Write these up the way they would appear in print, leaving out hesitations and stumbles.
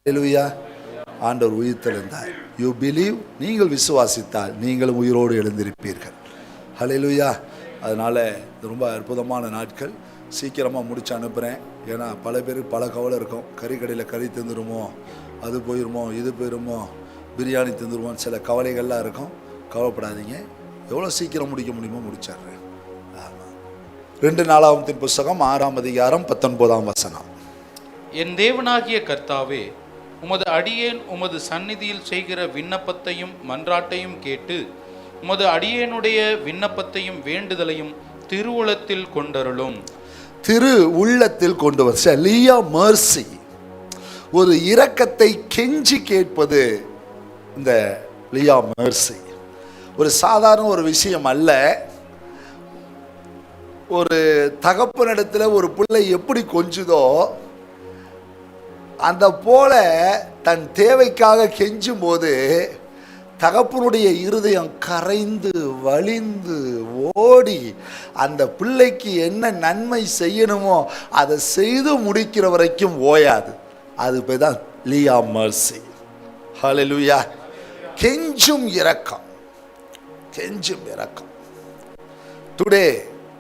ஹல்லேலூயா. ஆண்டவர் உயிர்த்தெழுந்தார். You believe, நீங்கள் விசுவாசித்தால் நீங்களும் உயிரோடு எழுந்திருப்பீர்கள். ஹல்லேலூயா. அதனால் இது ரொம்ப அற்புதமான நாட்கள். சீக்கிரமாக முடிச்சு அனுப்புகிறேன். ஏன்னா பல பேருக்கு பல கவலை இருக்கும். கறிக்கடையில் கறி தந்துடுமோ, அது போயிடுமோ, இது போயிடுமோ, பிரியாணி தந்துடுமோன்னு சில கவலைகள்லாம் இருக்கும். கவலைப்படாதீங்க, எவ்வளோ சீக்கிரம் முடிக்க முடியுமோ முடிச்சிடுறேன். ஆமாம். 2 நாளாகமத்தின் புஸ்தகம் 6ஆம் அதிகாரம் 19ஆம் வசனம். என் தேவனாகிய கர்த்தாவே, உமது அடியேன் உமது சந்நிதியில் செய்கிற விண்ணப்பத்தையும் மன்றாட்டையும் கேட்டு உமது அடியேனுடைய விண்ணப்பத்தையும் வேண்டுதலையும் திருவுளத்தில் கொண்டருளும். திரு உள்ளத்தில் கொண்டு வர லியா மர்சி, ஒரு இரக்கத்தை கெஞ்சி கேட்பது இந்த லியா மர்சி. ஒரு சாதாரண ஒரு விஷயம் அல்ல. ஒரு தகப்பனிடத்தில் ஒரு பிள்ளை எப்படி கொஞ்சுதோ அந்த போல தன் தேவைக்காக கெஞ்சும் போது தகப்பனுடைய இருதயம் கரைந்து வலிந்து ஓடி அந்த பிள்ளைக்கு என்ன நன்மை செய்யணுமோ அதை செய்து முடிக்கிற வரைக்கும் ஓயாது. அது பேர் தான் லியா மர்சி. ஹல்லேலூயா. கெஞ்சும் இரக்கம், கெஞ்சும் இரக்கம். டுடே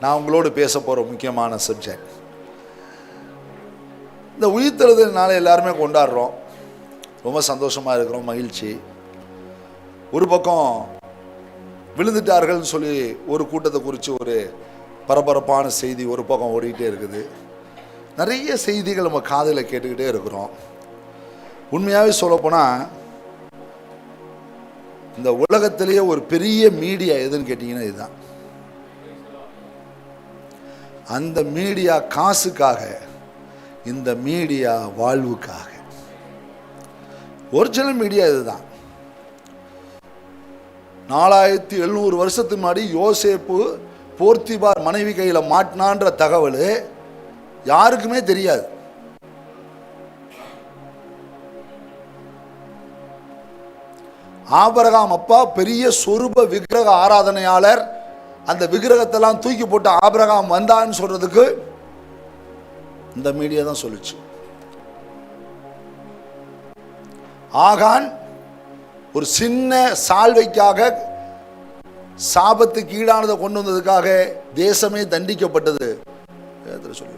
நான் உங்களோடு பேச போகிற முக்கியமான சப்ஜெக்ட், இந்த உயிர்த்தெழுதல் நாளை எல்லாருமே கொண்டாடுறோம். ரொம்ப சந்தோஷமாக இருக்கிறோம், மகிழ்ச்சி. ஒரு பக்கம் விழுந்துட்டார்கள்னு சொல்லி ஒரு கூட்டத்தை குறித்து ஒரு பரபரப்பான செய்தி ஒரு பக்கம் ஓடிக்கிட்டே இருக்குது. நிறைய செய்திகள் நம்ம காதில் கேட்டுக்கிட்டே இருக்கிறோம். உண்மையாகவே சொல்லப்போனால் இந்த உலகத்திலேயே ஒரு பெரிய மீடியா எதுன்னு கேட்டிங்கன்னா இதுதான். அந்த மீடியா காசுக்காக, இந்த மீடியா வாழ்வுக்காக. ஒரிஜினல் மீடியா இதுதான். 4700 வருஷத்துக்கு முன்னாடி யோசேப்பு போர்த்திபார் மனைவி கையில் மாட்டினான்ற தகவல் யாருக்குமே தெரியாது. ஆபிரகாம் அப்பா பெரிய சொரூப விக்கிரக ஆராதனையாளர். அந்த விக்கிரகத்தெல்லாம் தூக்கி போட்டு ஆபிரகாம் வந்தான்னு சொல்றதுக்கு இந்த மீடியா தான் சொல்லுச்சு. ஆகான் ஒரு சின்ன சால்வைக்காக சாபத்துக்கு ஈடானதை கொண்டு வந்ததுக்காக தேசமே தண்டிக்கப்பட்டது வேதத்தில் சொல்லி.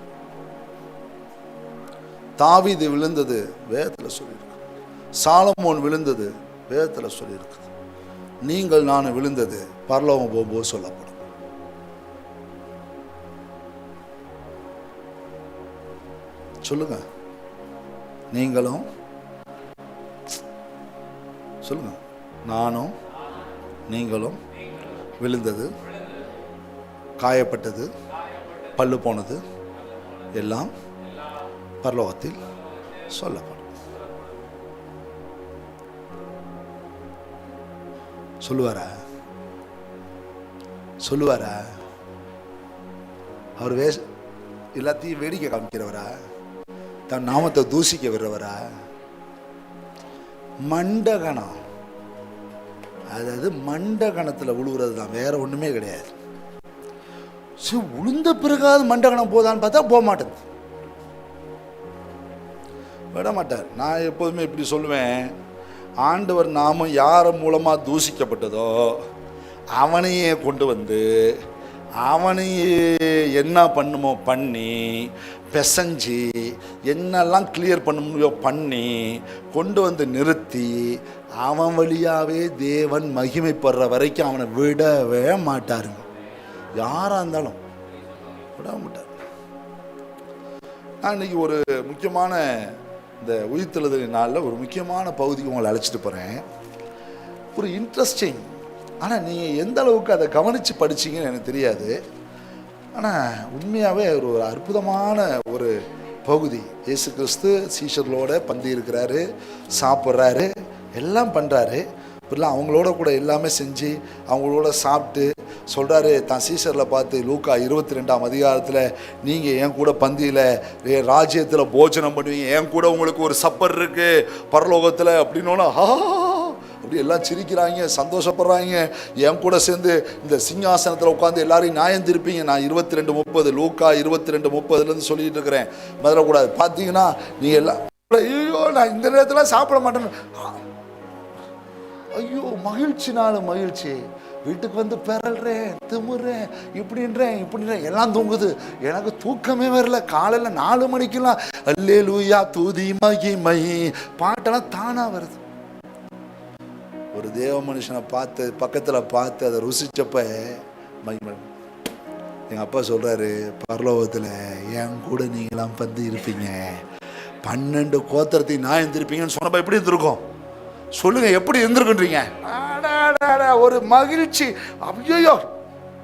தாவீது விழுந்தது வேதத்தில் சொல்லியிருக்கு. சாலமோன் விழுந்தது வேதத்தில் சொல்லியிருக்கு. நீங்கள் நான் விழுந்தது பரலோகம் போகும்போது சொல்லப்படும். சொல்லுங்க, நீங்களும் சொல்லுங்க, நானும் நீங்களும் விழுந்தது, காயப்பட்டது, பல்லு போனது எல்லாம் பரலோகத்தில் சொல்லப்படும். சொல்லுவாரா? சொல்லுவாரா? அவர் எல்லாத்தையும் வேடிக்கை காமிக்கிறவரா? தன் நாமத்தை தூசிக்க விடுறவரா? மண்டகணம், அதாவது மண்டகணத்தில் விழுவுறது தான், வேற ஒன்றுமே கிடையாது. உளுந்த பிறகாவது மண்டகணம் போதான்னு பார்த்தா போக மாட்டேது, விட மாட்டார். நான் எப்போதுமே இப்படி சொல்லுவேன், ஆண்டவர் நாமம் யார் மூலமாக தூசிக்கப்பட்டதோ அவனையே கொண்டு வந்து அவனையே என்ன பண்ணுமோ பண்ணி பெசஞ்சி என்னெல்லாம் கிளியர் பண்ண முடியோ பண்ணி கொண்டு வந்து நிறுத்தி அவன் வழியாகவே தேவன் மகிமைப்படுற வரைக்கும் அவனை விடவே மாட்டாருங்க. யாராக இருந்தாலும் விட மாட்டார். நான் இன்னைக்கு ஒரு முக்கியமான இந்த உயிர்த்தெழுதல் நாளில் ஒரு முக்கியமான பகுதிக்கு உங்களை அழைச்சிட்டு போகிறேன். ஒரு இன்ட்ரெஸ்டிங், ஆனால் நீங்கள் எந்த அளவுக்கு அதை கவனித்து படிச்சிங்கன்னு எனக்கு தெரியாது. ஆனால் உண்மையாகவே ஒரு அற்புதமான ஒரு பகுதி. இயேசு கிறிஸ்து சீஷர்களோட பந்தி இருக்கிறாரு, சாப்பிட்றாரு, எல்லாம் பண்ணுறாரு. இப்படிலாம் அவங்களோட கூட எல்லாமே செஞ்சு அவங்களோட சாப்பிட்டு சொல்கிறாரு தான் சீஷரில் பார்த்து, லூக்கா 22ஆம் அதிகாரத்தில், நீங்கள் என் கூட பந்தியில் என் ராஜ்யத்தில் போஜனம் பண்ணுவீங்க, என் கூட உங்களுக்கு ஒரு சப்பர் இருக்குது பரலோகத்தில் அப்படின்னோன்னா அப்படி எல்லாம் சிரிக்கிறாங்க, சந்தோஷப்படுறாங்க. என் கூட சேர்ந்து இந்த சிங்காசனத்தில் உட்காந்து எல்லாரையும் நியாயம் திருப்பீங்க. நான் 22:30 லூக்கா 22:30 சொல்லிட்டு இருக்கிறேன், மறக்கக்கூடாது. பார்த்தீங்கன்னா நீங்கள் எல்லாம் ஐயோ நான் இந்த நேரத்தில் சாப்பிட மாட்டேன்னு. ஐயோ மகிழ்ச்சினால மகிழ்ச்சி. வீட்டுக்கு வந்து பெறல்றேன், திமுறேன், இப்படின்றேன் எல்லாம் தூங்குது. எனக்கு தூக்கமே வரல. காலையில் 4 மணிக்கெல்லாம் அல்லேலூயா துதி மகிமை பாட்டெல்லாம் தானா வருது. ஒரு தேவ மனுஷனை பார்த்து பக்கத்தில் பார்த்து அதை ருசிச்சப்ப மகிமை. எங்கள் அப்பா சொல்கிறாரு, பரலோகத்தில் என் கூட நீங்களாம் வந்து இருப்பீங்க, 12 கோத்திரத்தையும் நான் இருந்திருப்பீங்கன்னு சொன்னப்ப எப்படி இருந்திருக்கும் சொல்லுங்க? எப்படி இருந்திருக்குன்றீங்க? ஒரு மகிழ்ச்சி ஐயோ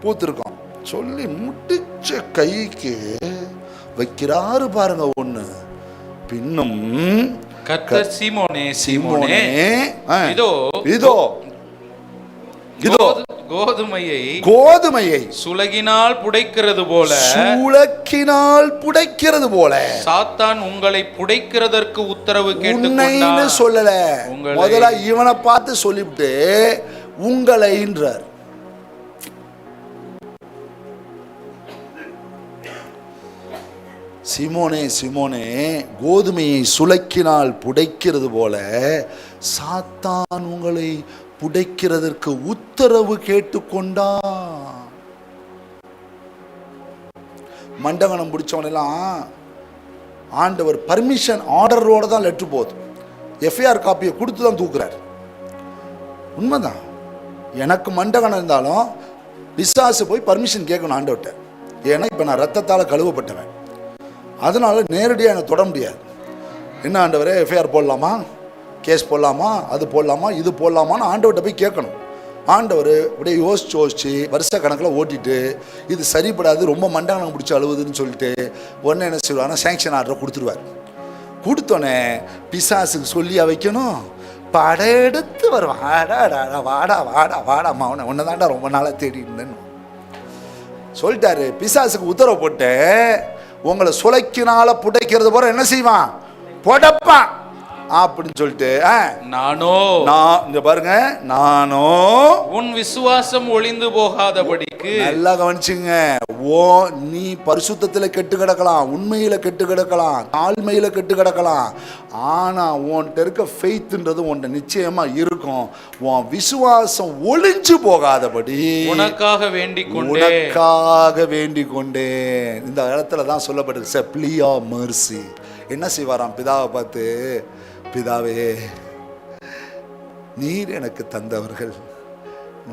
பூத்திருக்கோம். சொல்லி முடிச்ச கைக்கு வைக்கிறாரு பாருங்க ஒண்ணு. பின்னும் கர்த்தர் சீமோனே சீமோனே இதோ இதோ இதோ கோதுமையை சுலகினால் புடைக்கிறது போல சாத்தான் உங்களை புடைக்கிறதற்கு உத்தரவு கேட்டுக்கொண்டான். சொல்லல, முதல்ல இவனை பார்த்து சொல்லிவிட்டு உங்களைன்றார். சிமோனே சிமோனே, கோதுமையை சுலக்கினால் புடைக்கிறது போல சாத்தான் உங்களை புடைக்கிறதற்கு உத்தரவு கேட்டுக்கொண்டான். மண்டகணம் பிடிச்சவனெல்லாம் ஆண்டவர் பர்மிஷன் ஆர்டரோட தான் லெட்டர் போகுது. எஃப்ஐஆர் காப்பியை கொடுத்து தான் தூக்குறார். உண்மைதான். எனக்கு மண்டகணம் இருந்தாலும் பிசாசு போய் பர்மிஷன் கேட்கணும் ஆண்டவர்கிட்ட. ஏன்னா இப்போ நான் ரத்தத்தால் கழுவப்பட்டவன். அதனால நேரடியாக என்னை தொட முடியாது. என்ன ஆண்டவரே, எஃப்ஐஆர் போடலாமா, கேஸ் போடலாமா, அது போடலாமா, இது போடலாமான்னு ஆண்டவர்கிட்ட போய் கேட்கணும். ஆண்டவர் அப்படியே யோசிச்சு வருஷ கணக்கில் ஓட்டிட்டு இது சரிப்படாது, ரொம்ப மண்டகணம் பிடிச்சி அழுவுதுன்னு சொல்லிட்டு உடனே என்ன செய்வாருன்னா சேங்ஷன் ஆர்டரை கொடுத்துருவார். கொடுத்தோன்னே பிசாசுக்கு சொல்லியா வைக்கணும், படையெடுத்து வருவான். வாடா வாடா வாடா மாவன உன்னை தாண்டா ரொம்ப நாளாக தேடி இருந்தேன்னு சொல்லிட்டாரு. பிசாசுக்கு உத்தரவு போட்டு உங்களை சுலைக்கினால புடைக்கிறது போற என்ன செய்வான், புடைப்பான் அப்படின்னு சொல்லிட்டு நான் இங்க பாருங்க, நானோ உன் விசுவாசம் ஒளிந்து போகாதபடிக்கு. நல்லா கவனிச்சுங்க. நீ பரிசுத்தத்துல கெட்டு கிடக்கலாம், உண்மையில கெட்டு கிடக்கலாம், தாழ்மையில கெட்டு கிடக்கலாம். ஆனா உன்கிட்ட இருக்க ஃபெய்த்ன்றது உன்கிட்ட நிச்சயமா இருக்கும். உன் விசுவாசம் ஒளிஞ்சு போகாதபடி உனக்காக வேண்டிக் கொண்டேன். இந்த இடத்துல தான் சொல்லப்பட்டிருக்கு plea of mercy. என்ன செய்வாராம் பிதாவை பார்த்து, பிதாவே நீர் எனக்கு தந்தவர்கள்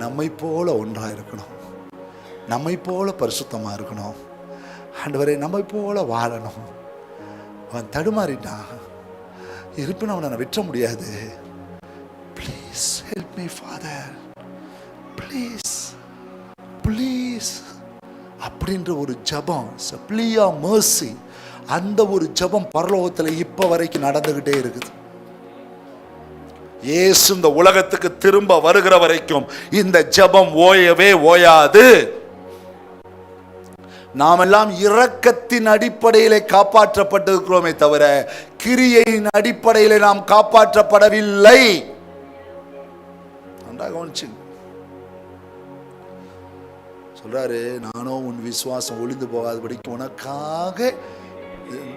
நம்மை போல ஒன்றா இருக்கணும், நம்மை போல பரிசுத்தமா இருக்கணும், ஆண்டவரே நம்மை போல வாழணும். அவன் தடுமாறிட்டான், இருப்பினும் அவனை விற்ற முடியாது. Please help me father, please please அப்படின்ற ஒரு ஜபம், plea of mercy. அந்த ஒரு ஜபம் பரலோகத்தில் இப்ப வரைக்கும் நடந்துகிட்டே இருக்குது. இயேசு இந்த உலகத்துக்கு திரும்ப வருகிற வரைக்கும் இந்த ஜபம் ஓயவே ஓயாது. நாம் எல்லாம் இரக்கத்தின் அடிப்படையிலே காப்பாற்றப்பட்டிருக்கிறோமே தவிர கிரியையின் அடிப்படையிலே நாம் காப்பாற்றப்படவில்லை. சொல்றாரு, நானும் உன் விசுவாசம் ஒளிந்து போகாதபடிக்கு உனக்காக.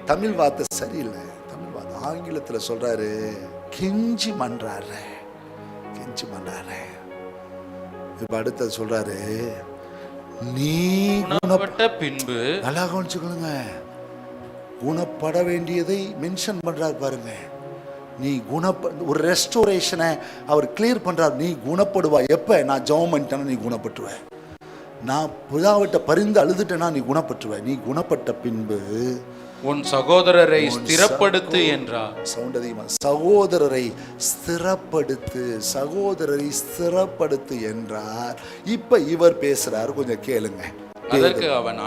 தமிழ் வார்த்தை சரியில்லை, தமிழ் வார்த்தை ஆங்கிலத்தில் சொல்றாரு, கெஞ்சி மன்றாரு. இப்ப அடுத்தது சொல்றாரு, நீ குணப்பட்ட பின்பு. நல்லா கவனிச்சுக்கணுங்க, குணப்பட வேண்டியதை மென்ஷன் பண்றாரு பாருங்க. நீ ஒரு ரெஸ்டோரேஷனை அவர் கிளியர் பண்றார். நீ குணப்படுவா எப்ப? நான் ஜெபம் பண்ணிட்டேன்னா நீ குணப்பட்டுவ. நான் பிதாவிட்ட பரிந்து அழுதுட்டேன்னா நீ குணப்பட்டுவ. நீ குணப்பட்ட பின்பு உன் சகோதரரை ஸ்திரப்படுத்து என்றார். சகோதரரை ஸ்திரப்படுத்து என்றார். இப்ப இவர் பேசுறாரு, கொஞ்சம் கேளுங்க. அதற்கு அவன்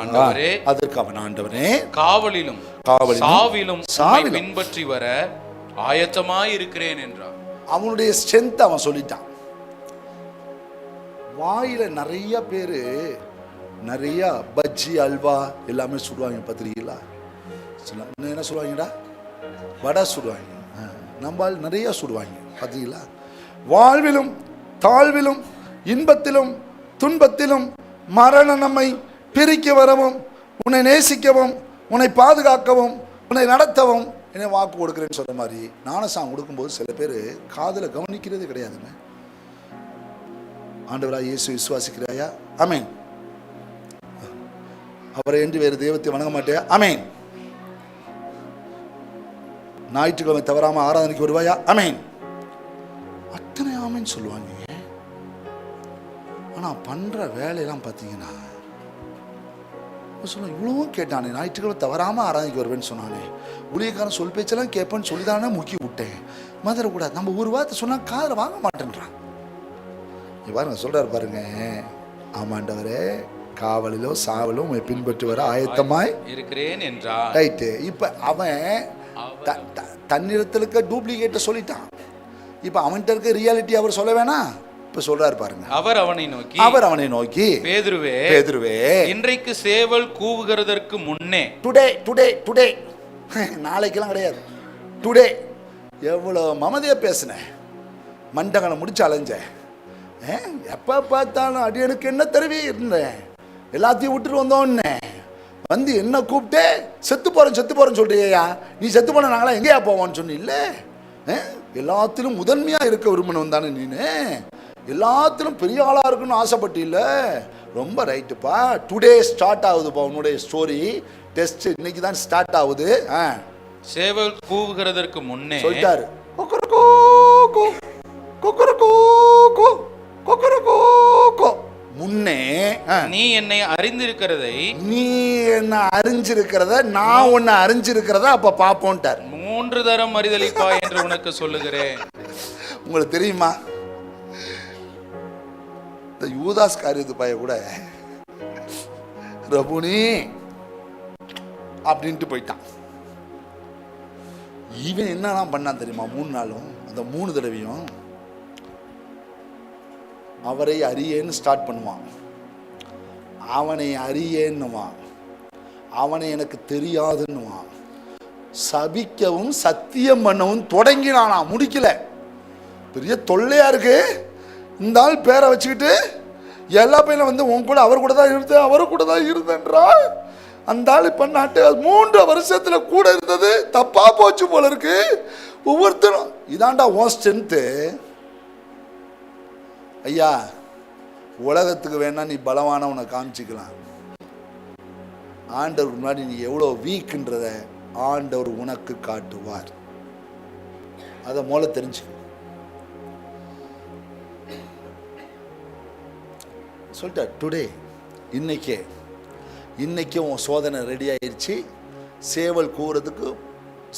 ஆண்டவரே காவலிலும் சாவிலும் பின்பற்றி வர ஆயத்தமாய் இருக்கிறேன் என்றார். அவனுடைய ஸ்ட்ரென்த் அவன் சொல்லிட்டான். வாயில நிறைய பேரு நிறைய பஜ்ஜி அல்வா எல்லாமே சுடுவாங்க, பார்த்துருக்கீங்களா? என்ன சொல்லுவாங்கடா, வடை சுடுவாங்க. நம்ம நிறைய சுடுவாங்க, பார்த்தீங்களா? வாழ்விலும் தாழ்விலும் இன்பத்திலும் துன்பத்திலும் மரணம் நம்மை பிரிக்க வரவும், உன்னை நேசிக்கவும், உன்னை பாதுகாக்கவும், உன்னை நடத்தவும் என்ன வாக்கு கொடுக்குறேன்னு சொன்ன மாதிரி ஞானஸ்நானம் கொடுக்கும்போது சில பேர் காதில் கவனிக்கிறதே கிடையாதுங்க. ஆண்டவராக இயேசு விசுவாசிக்கிறாயா? ஆமென். அவரை என்று வேறு தெய்வத்தை வணங்க மாட்டேயா? ஆமென். ஞாயிற்றுக்கிழமை தவறாம ஆராதனைக்கு வருவாயா? ஆமென். அத்தனை ஆமென் சொல்லுவாங்க. ஆனா பண்ற வேலையெல்லாம் பார்த்தீங்கன்னா சொல்ல இவ்வளவும் கேட்டானே, ஞாயிற்றுக்கிழமை தவறாம ஆராதனைக்கு வருவேன்னு சொன்னானே, ஊழியக்காரன் சொல் பேச்செல்லாம் கேட்பேன்னு சொல்லிதானே முக்கி விட்டேன், மதரக்கூடாது. நம்ம ஒரு வார்த்தை சொன்னா காதில் வாங்க மாட்டேன்றான். பாருங்க சொல்றாரு பாருங்க, ஆமாண்டவரே காவலிலோ சாவலும் பின்பற்றி வர ஆயத்தமாய் இருக்கிறேன் என்றார். ரைட்டு. இப்ப அவன் தன்னிடத்துல இருக்க டூப்ளிகேட்டை சொல்லிட்டான். இப்ப அவன்கிட்ட இருக்க ரியாலிட்டி அவர் சொல்ல வேணாம். இப்ப சொல்றாரு பாருங்க, அவர் அவனை நோக்கி பேதுருவே இன்றைக்கு சேவல் கூவுகிறதற்கு முன்னே, டுடே நாளைக்கெல்லாம் கிடையாது, டுடே. எவ்வளவு மமதையா பேசினேன், மண்டகனை முடிச்சு அலைஞ்சேன். எப்போ பார்த்தாலும் அடியனுக்கு என்ன தருவி இருந்தேன், எல்லாத்தையும் விட்டுட்டு வந்தோன்னே வந்து என்ன கூப்பிட்டு செத்து போகிறேன்னு சொல்றியா? நீ செத்து போன நாங்களாம் எங்கேயா போவோன்னு சொன்னில்ல? எல்லாத்திலும் முதன்மையாக இருக்க விரும்பணும் தானே நீனு, எல்லாத்திலும் பெரிய ஆளாக இருக்குன்னு ஆசைப்பட்டில்ல? ரொம்ப ரைட்டுப்பா. டுடே ஸ்டார்ட் ஆகுதுப்பா உன்னுடைய ஸ்டோரி. டெஸ்ட் இன்னைக்கு தான் ஸ்டார்ட் ஆகுது. சேவல் கூவுகிறதற்கு முன்னே சொல்லிட்டாரு, முன்னே நீ என்னை அறிந்திருக்கிறதை, நீ என்ன அறிஞ்சிருக்கிறத, நான் உன்னை அறிஞ்சிருக்கிறத அப்ப பாப்போன்ட்டார். 3 தரம் மறுதலிப்பா என்று உனக்கு சொல்லுகிறேன். உங்களுக்கு தெரியுமா, இந்த யூதாஸ் காரியத்து பைய கூட ரபுனி அப்படின்ட்டு போயிட்டான். இவன் என்னெல்லாம் பண்ணான் தெரியுமா? 3 நாளும் அந்த 3 தடவையும் அவரை அறியேன்னு ஸ்டார்ட் பண்ணுவான், அவனை அறியேன்னுவான், அவனை எனக்கு தெரியாதுன்னுவான், சபிக்கவும் சத்தியம் பண்ணவும் தொடங்கினானா, முடிக்கல. பெரிய தொல்லையா இருக்கு. இந்த ஆள் பேரை வச்சுக்கிட்டு எல்லா பையனும் வந்து உன் கூட அவர் கூட தான் இருந்தேன், அவரு கூட தான் இருந்தேன்றா. அந்த ஆள் இப்ப 3 வருஷத்துல கூட இருந்தது தப்பா போச்சு போல இருக்கு. ஒவ்வொருத்தரும் இதாண்டா உன் ஸ்ட்ரென்த்து. ஐயா, உலகத்துக்கு வேணா நீ பலவான உன்னை காமிச்சிக்கலாம், ஆண்டவர் முன்னாடி நீ எவ்வளோ வீக்குன்றத ஆண்டவர் உனக்கு காட்டுவார். அதை மூல தெரிஞ்சு சொல்லிட்ட. டுடே இன்னைக்கே உன் சோதனை ரெடி ஆயிடுச்சு. சேவல் கூறதுக்கு,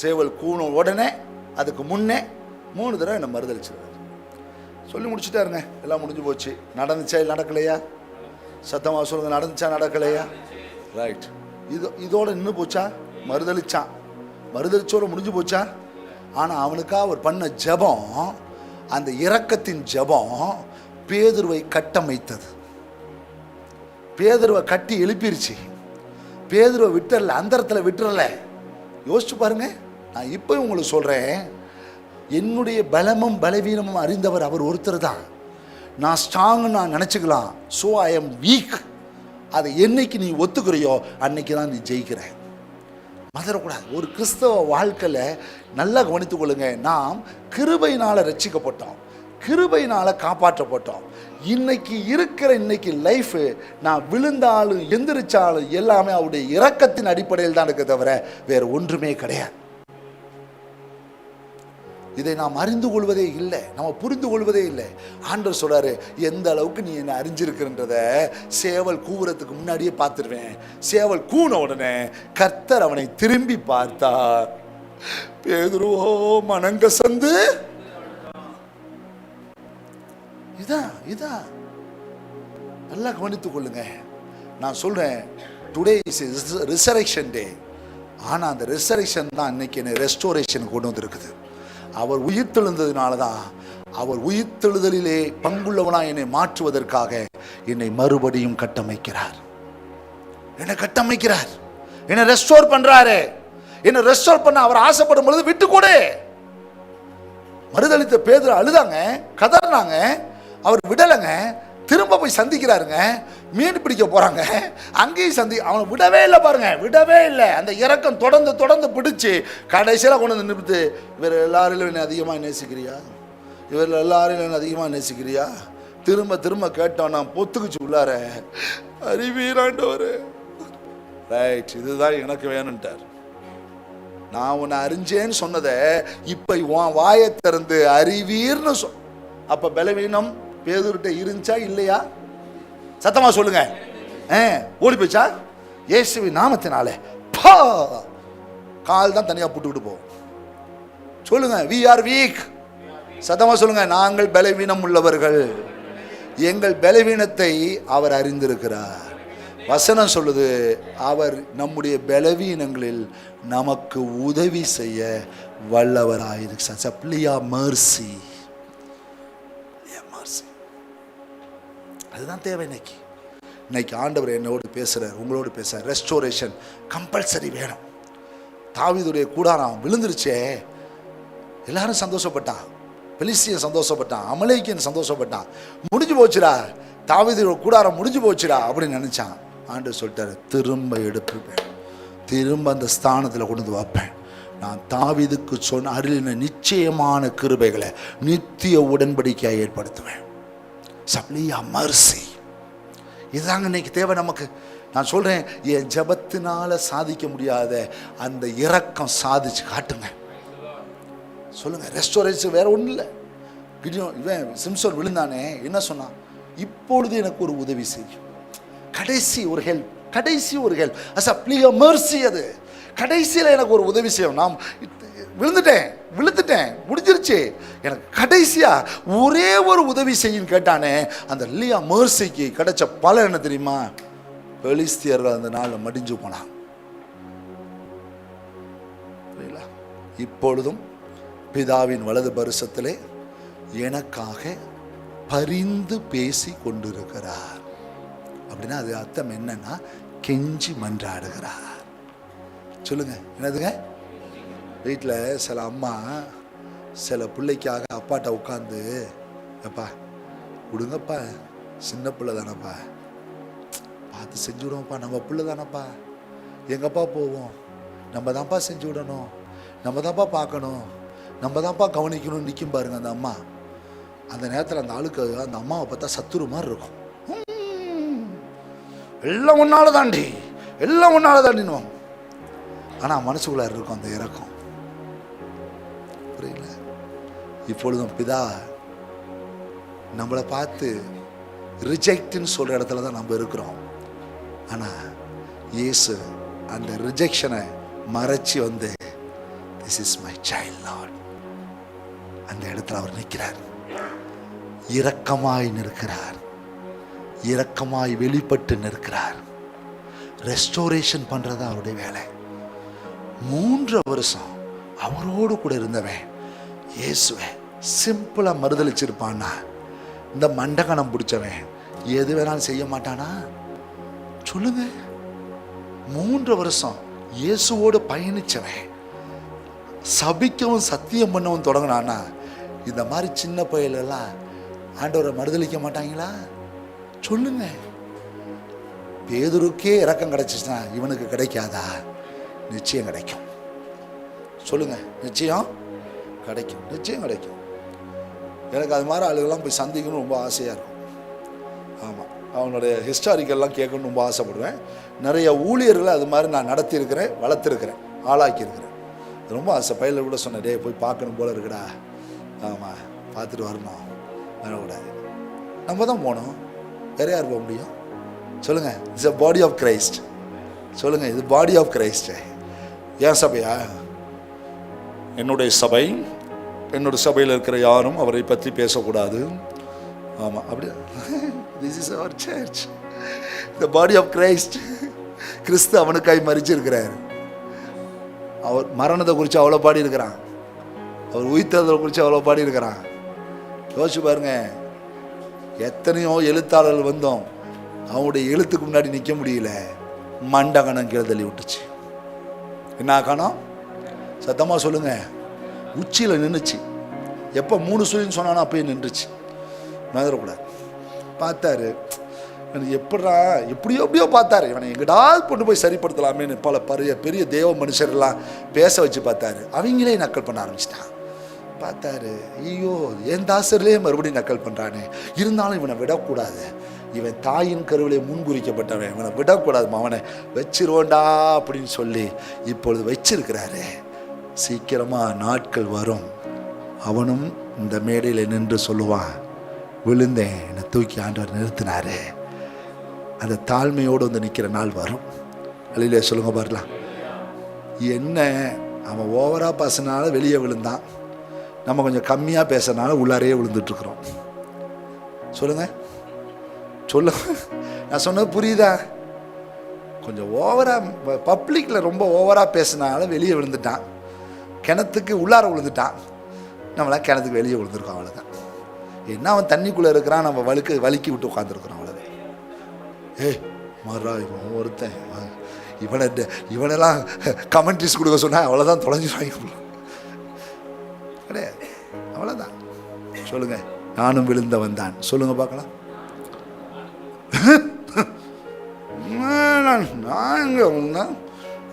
சேவல் கூன உடனே அதுக்கு முன்னே 3 தடவை என்னை மறுதளிச்சிருவார். சொல்லி முடிச்சுட்டாருங்க, எல்லாம் முடிஞ்சு போச்சு. நடந்துச்சா இல்லை நடக்கலையா? சத்தமாக சொல்லுங்க, நடந்துச்சா நடக்கலையா? ரைட். இதோட நின்று போச்சா? மறுதளிச்சோட முடிஞ்சு போச்சா? ஆனால் அவனுக்காக அவர் பண்ண ஜெபம், அந்த இரக்கத்தின் ஜெபம் பேதுருவை கட்டமைத்தது. பேதுருவை கட்டி எழுப்பிருச்சு. பேதுருவை விட்டுறல, அந்தரத்தில் விட்டுறல. யோசிச்சு பாருங்க. நான் இப்போ உங்களுக்கு சொல்கிறேன், என்னுடைய பலமும் பலவீனமும் அறிந்தவர் அவர் ஒருத்தர் தான். நான் ஸ்ட்ராங்னு நான் நினச்சிக்கலாம். So I am weak. அதை என்னைக்கு நீ ஒத்துக்கிறையோ அன்னைக்கு தான் நீ ஜெயிக்கிற. மறந்துடக்கூடாது. ஒரு கிறிஸ்தவ வாழ்க்கையில் நல்லா கவனித்துக் கொள்ளுங்க. நாம் கிருபையினால் ரட்சிக்கப்பட்டோம், கிருபையினால் காப்பாற்றப்பட்டோம். இன்னைக்கு லைஃப், நான் விழுந்தாலும் எந்திரிச்சாலும் எல்லாமே அவருடைய இரக்கத்தின் அடிப்படையில் தான் இருக்க தவிர வேறு ஒன்றுமே கிடையாது. இதை நாம் அறிந்து கொள்வதே இல்லை, நம்ம புரிந்து கொள்வதே இல்லை. ஆண்டவர் சொல்றாரு, எந்த அளவுக்கு நீ என்ன அறிஞ்சிருக்கிறன்றத சேவல் கூவுறதுக்கு முன்னாடியே பார்த்துருவேன். சேவல் கூன உடனே கர்த்தர் அவனை திரும்பி பார்த்தார். பேதுருவோ மனங்கசந்து, இதான் நல்லா கவனித்துக் கொள்ளுங்க. நான் சொல்றேன், டுடே இஸ் ரிசரக்ஷன் டே. ஆனால் அந்த ரிசரக்ஷன் தான் இன்னைக்கு என்னை ரெஸ்டோரேஷன் கொண்டு வந்திருக்குது. அவர் உயிர்த்தெழுந்ததுனால தான், அவர் உயிர்த்தெழுதலிலே பங்குள்ளவனாக என்னை மாற்றுவதற்காக என்னை மறுபடியும் கட்டமைக்கிறார். என்னை ரெஸ்டோர் பண்றாரு. என்னை ரெஸ்டோர் பண்ண அவர் ஆசைப்படும் பொழுது விட்டு கூட. மறுதளித்த பேதுரு அழுதாங்க, கதறினாங்க, அவர் விடலைங்க. திரும்ப போய் சந்திக்கிறாருங்க. மீன் பிடிக்க போறாங்க, அங்கேயும் அவனை விடவே இல்லை பாருங்க, விடவே இல்லை. அந்த இறக்கம் தொடர்ந்து பிடிச்சு கடைசியில் கொண்டு வந்து நிறுத்து. இவர் எல்லாரிலும் என்ன அதிகமாக நேசிக்கிறியா, இவர்கள் எல்லாரிலும் என்ன அதிகமாக நேசிக்கிறியா? திரும்ப கேட்டோம். நான் பொத்துக்குச்சு உள்ளார, அறிவீராண்டவர். ரைட், இதுதான் எனக்கு வேணும்ட்டார். நான் உன்னை அறிஞ்சேன்னு சொன்னதை இப்ப உன் வாயை திறந்து அறிவீர்னு அப்ப பலவீனம் பேதுருட்ட இருந்துச்சா இல்லையா? சத்தமா சொல்லுங்க. ஓடி போச்சா? இயேசுவின் நாமத்தினாலே கால் தான் தனியா புட்டுக்கிட்டு போகும். சொல்லுங்க, we are weak. சத்தமா சொல்லுங்க, நாங்கள் பலவீனம் உள்ளவர்கள். எங்கள் பலவீனத்தை அவர் அறிந்திருக்கிறார். வசனம் சொல்லுது, அவர் நம்முடைய பலவீனங்களில் நமக்கு உதவி செய்ய வல்லவராயிருக்கு. அதுதான் தேவை. இன்னைக்கு ஆண்டவர் என்னோடு பேசுறார், உங்களோடு பேசுறார். ரெஸ்டோரேஷன் கம்பல்சரி வேணும். தாவீதுடைய கூடாரம் விழுந்துருச்சே, எல்லாரும் சந்தோஷப்பட்டான். பெலிஸ்தியன் சந்தோஷப்பட்டான், அமலேக்கியன் சந்தோஷப்பட்டான். முடிஞ்சு போச்சுடா, தாவீதுடைய கூடாரம் முடிஞ்சு போச்சுடா அப்படின்னு நினைச்சான். ஆண்டவர் சொல்லிட்டாரு, திரும்ப எடுப்பேன், திரும்ப அந்த ஸ்தானத்தில் கொண்டு வந்து வைப்பேன். நான் தாவீதுக்கு சொன்ன அருளின நிச்சயமான கிருபைகளை நித்திய உடன்படிக்கையை ஏற்படுத்துவேன். சப்ளியா மர்சி. இதுதாங்க இன்னைக்கு தேவை நமக்கு. நான் சொல்றேன், என் ஜெபத்தினால சாதிக்க முடியாத அந்த இரக்கம் சாதிச்சு காட்டுங்க. சொல்லுங்க, ரெஸ்டோரேஷன் வேற ஒன்றும் இல்லை. இவன் சிம்சோன் விழுந்தானே, என்ன சொன்னான்? இப்பொழுது எனக்கு ஒரு உதவி செய்யும். கடைசி ஒரு ஹெல்ப், சப்ளியா மர்சி. அது கடைசியில் எனக்கு ஒரு உதவி செய்யும். நான் விழுந்துட்டேன், முடிஞ்சிருச்சு, எனக்கு கடைசியா ஒரே ஒரு உதவி செய்யும் கேட்டானே. அந்த லியா மர்சிக்கு கிடைச்ச பலன் என்ன தெரியுமா? பெலிஸ்தியர்கள் அந்த நாளில் மடிஞ்சு போனான். இப்பொழுதும் பிதாவின் வலது பரிசத்திலே எனக்காக பரிந்து பேசி கொண்டிருக்கிறார். அப்படின்னா அது அர்த்தம் என்னன்னா, கெஞ்சி மன்றாடுகிறார். சொல்லுங்க, என்னதுங்க? வீட்டில் சில அம்மா சில பிள்ளைக்காக அப்பாட்ட உட்காந்து, அப்பா விடுங்கப்பா, சின்ன பிள்ளை தானப்பா, பார்த்து செஞ்சு விடுவோம்ப்பா, நம்ம பிள்ளை தானப்பா, எங்கப்பா போவோம், நம்ம தான்ப்பா செஞ்சு விடணும், நம்ம தான்ப்பா பார்க்கணும், நம்ம தான்ப்பா கவனிக்கணும்னு நிற்கும் பாருங்க அந்த அம்மா. அந்த நேரத்தில் அந்த ஆளுக்கு அந்த அம்மாவை பார்த்தா சத்துரு மாதிரி இருக்கும். எல்லாம் ஒன்னால தாண்டினுவோம். ஆனால் மனசுக்குள்ளார இருக்கும் அந்த இறக்கம். புரியல? இப்பொழுதும் பிதா நம்மளை பார்த்து ரிஜெக்ட்னு சொல்ற இடத்துல தான் நம்ம இருக்கிறோம். ஆனால் இயேசு அந்த ரிஜெக்ஷனை மறைச்சி வந்து, this is my child Lord, அந்த இடத்துல அவர் நிற்கிறார். இரக்கமாய் நிற்கிறார், இரக்கமாய் வெளிப்பட்டு நிற்கிறார். ரெஸ்டோரேஷன் பண்றதா அவருடைய வேலை. 3 வருஷம் அவரோடு கூட இருந்தவன் இயேசுவை சிம்பிளா மறுதளிச்சிருப்பானா? இந்த மண்டகணம் பிடிச்சவன் எது வேணாலும் செய்ய மாட்டானா? சொல்லுங்க. 3 வருஷம் இயேசுவோடு பயணிச்சவன் சபிக்கவும் சத்தியம் பண்ணவும் தொடங்கினானா, இந்த மாதிரி சின்ன பையலெல்லாம் ஆண்டவரை மறுதளிக்க மாட்டாங்களா? சொல்லுங்க. பேதுருக்கே இரக்கம் கிடைச்சிச்சுன்னா இவனுக்கு கிடைக்காதா? நிச்சயம் கிடைக்கும். சொல்லுங்க, நிச்சயம் கிடைக்கும். எனக்கு அது மாதிரி ஆளுகள்லாம் போய் சந்திக்கணும்னு ரொம்ப ஆசையாக இருக்கும். ஆமாம், அவனுடைய ஹிஸ்டாரிக்கெல்லாம் கேட்கணும்னு ரொம்ப ஆசைப்படுவேன். நிறைய ஊழியர்களை அது மாதிரி நான் நடத்தியிருக்கிறேன், வளர்த்துருக்கிறேன், ஆளாக்கியிருக்கிறேன். ரொம்ப ஆசை. பையில கூட சொன்னேன், டே போய் பார்க்கணும் போல இருக்குடா. ஆமாம், பார்த்துட்டு வரணும், வரக்கூடாது. நம்ம தான் போகணும், வேற யார் போக முடியும்? சொல்லுங்கள். It's a body of Christ. சொல்லுங்கள், இது பாடி ஆஃப் கிரைஸ்ட். ஏன் சபையா? என்னுடைய சபை, என்னோட சபையில் இருக்கிற யாரும் அவரை பற்றி பேசக்கூடாது. ஆமாம், அப்படி. This is our church, the body of Christ. கிறிஸ்து அவனுக்காய் மரிச்சிருக்கிறார். அவர் மரணத்தை குறித்து அவ்வளோ பாடி இருக்கிறான், அவர் உயிர்த்ததை குறித்து அவ்வளோ பாடி இருக்கிறான். யோசிச்சு பாருங்க, எத்தனையோ எழுத்தாளர்கள் வந்தோம், அவனுடைய எழுத்துக்கு முன்னாடி நிற்க முடியல. மண்டகணம் கீழே தள்ளி விட்டுச்சு. என்ன காணோம்? சத்தமாக சொல்லுங்க. உச்சியில் நின்றுச்சு. எப்போ 3 சுழின்னு சொன்னானோ அப்பயே நின்றுச்சு. மேதரக்கூடாது. பார்த்தாரு. எப்படியோ பார்த்தாரு, இவனை எங்கடாவது கொண்டு போய் சரிப்படுத்தலாமேன்னு பல பெரிய தேவ மனுஷர்லாம் பேச வச்சு பார்த்தாரு. அவங்களே நக்கல் பண்ண ஆரம்பிச்சிட்டான். பார்த்தாரு, ஐயோ என் தாசர்லேயே மறுபடியும் நக்கல் பண்ணுறானே, இருந்தாலும் இவனை விடக்கூடாது, இவன் தாயின் கருவிலே முன்குறிக்கப்பட்டவன், இவனை விடக்கூடாது, அவனை வச்சிருவோண்டா அப்படின்னு சொல்லி இப்பொழுது வச்சிருக்கிறாரு. சீக்கிரமாக நாட்கள் வரும், அவனும் இந்த மேடையில் நின்று சொல்லுவான், விழுந்தேன், என்னை தூக்கி ஆண்டவர் நிறுத்தினாரு. அந்த தாழ்மையோடு வந்து நிற்கிற நாள் வரும். அல்லையிலே சொல்லுங்க பாருலாம். என்ன அவன் ஓவராக பேசினால வெளியே விழுந்தான், நம்ம கொஞ்சம் கம்மியாக பேசுறதுனால உள்ளாரையே விழுந்துட்டுருக்குறோம். சொல்லுங்க நான் சொன்னது புரியுதா? கொஞ்சம் ஓவராக பப்ளிக்கில் ரொம்ப ஓவராக பேசினால வெளியே விழுந்துட்டான், கிணத்துக்கு உள்ளார விழுந்துட்டான், நம்மளாம் கிணத்துக்கு வெளியே விழுந்துருக்கோம். அவ்வளோதான். என்ன அவன் தண்ணிக்குள்ளே இருக்கிறான், நம்ம வலிக்கி விட்டு உட்காந்துருக்குறோம். அவ்வளோதான். ஏய் மறா, இவன் ஒருத்தன், இவனெல்லாம் கமெண்ட்ரிஸ் கொடுக்க சொன்னால் அவ்வளோதான், தொலைஞ்சிருவாங்க கிடையாது. அவ்வளோதான். சொல்லுங்க, நானும் விழுந்தவன் தான். சொல்லுங்க பார்க்கலாம். நான் எங்கே விழுந்தேன்?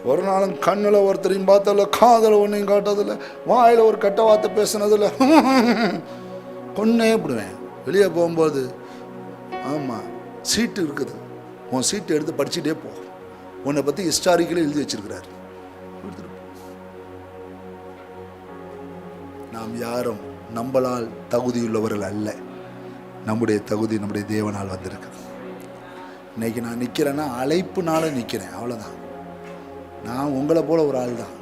ஒரு நாளும் கண்ணில் ஒருத்தரையும் பார்த்ததில்ல, காதில் ஒன்றையும் காட்டதில்லை, வாயில் ஒரு கெட்ட வார்த்தை பேசுனதில்லை. கொன்னே விடுவேன் வெளியே போகும்போது. ஆமாம், சீட்டு இருக்குது, உன் சீட்டு எடுத்து படிச்சுட்டே போ, உன்னை பற்றி ஹிஸ்டாரிக்கலி எழுதி வச்சிருக்கிறார். நாம் யாரும் நம்மளால் தகுதியுள்ளவர்கள் அல்ல, நம்முடைய தகுதி நம்முடைய தேவனால் வந்திருக்கு. இன்னைக்கு நான் நிற்கிறேன்னா அழைப்புனால நிற்கிறேன், அவ்வளோதான். நான் உங்களை போல ஒரு ஆள் தான்,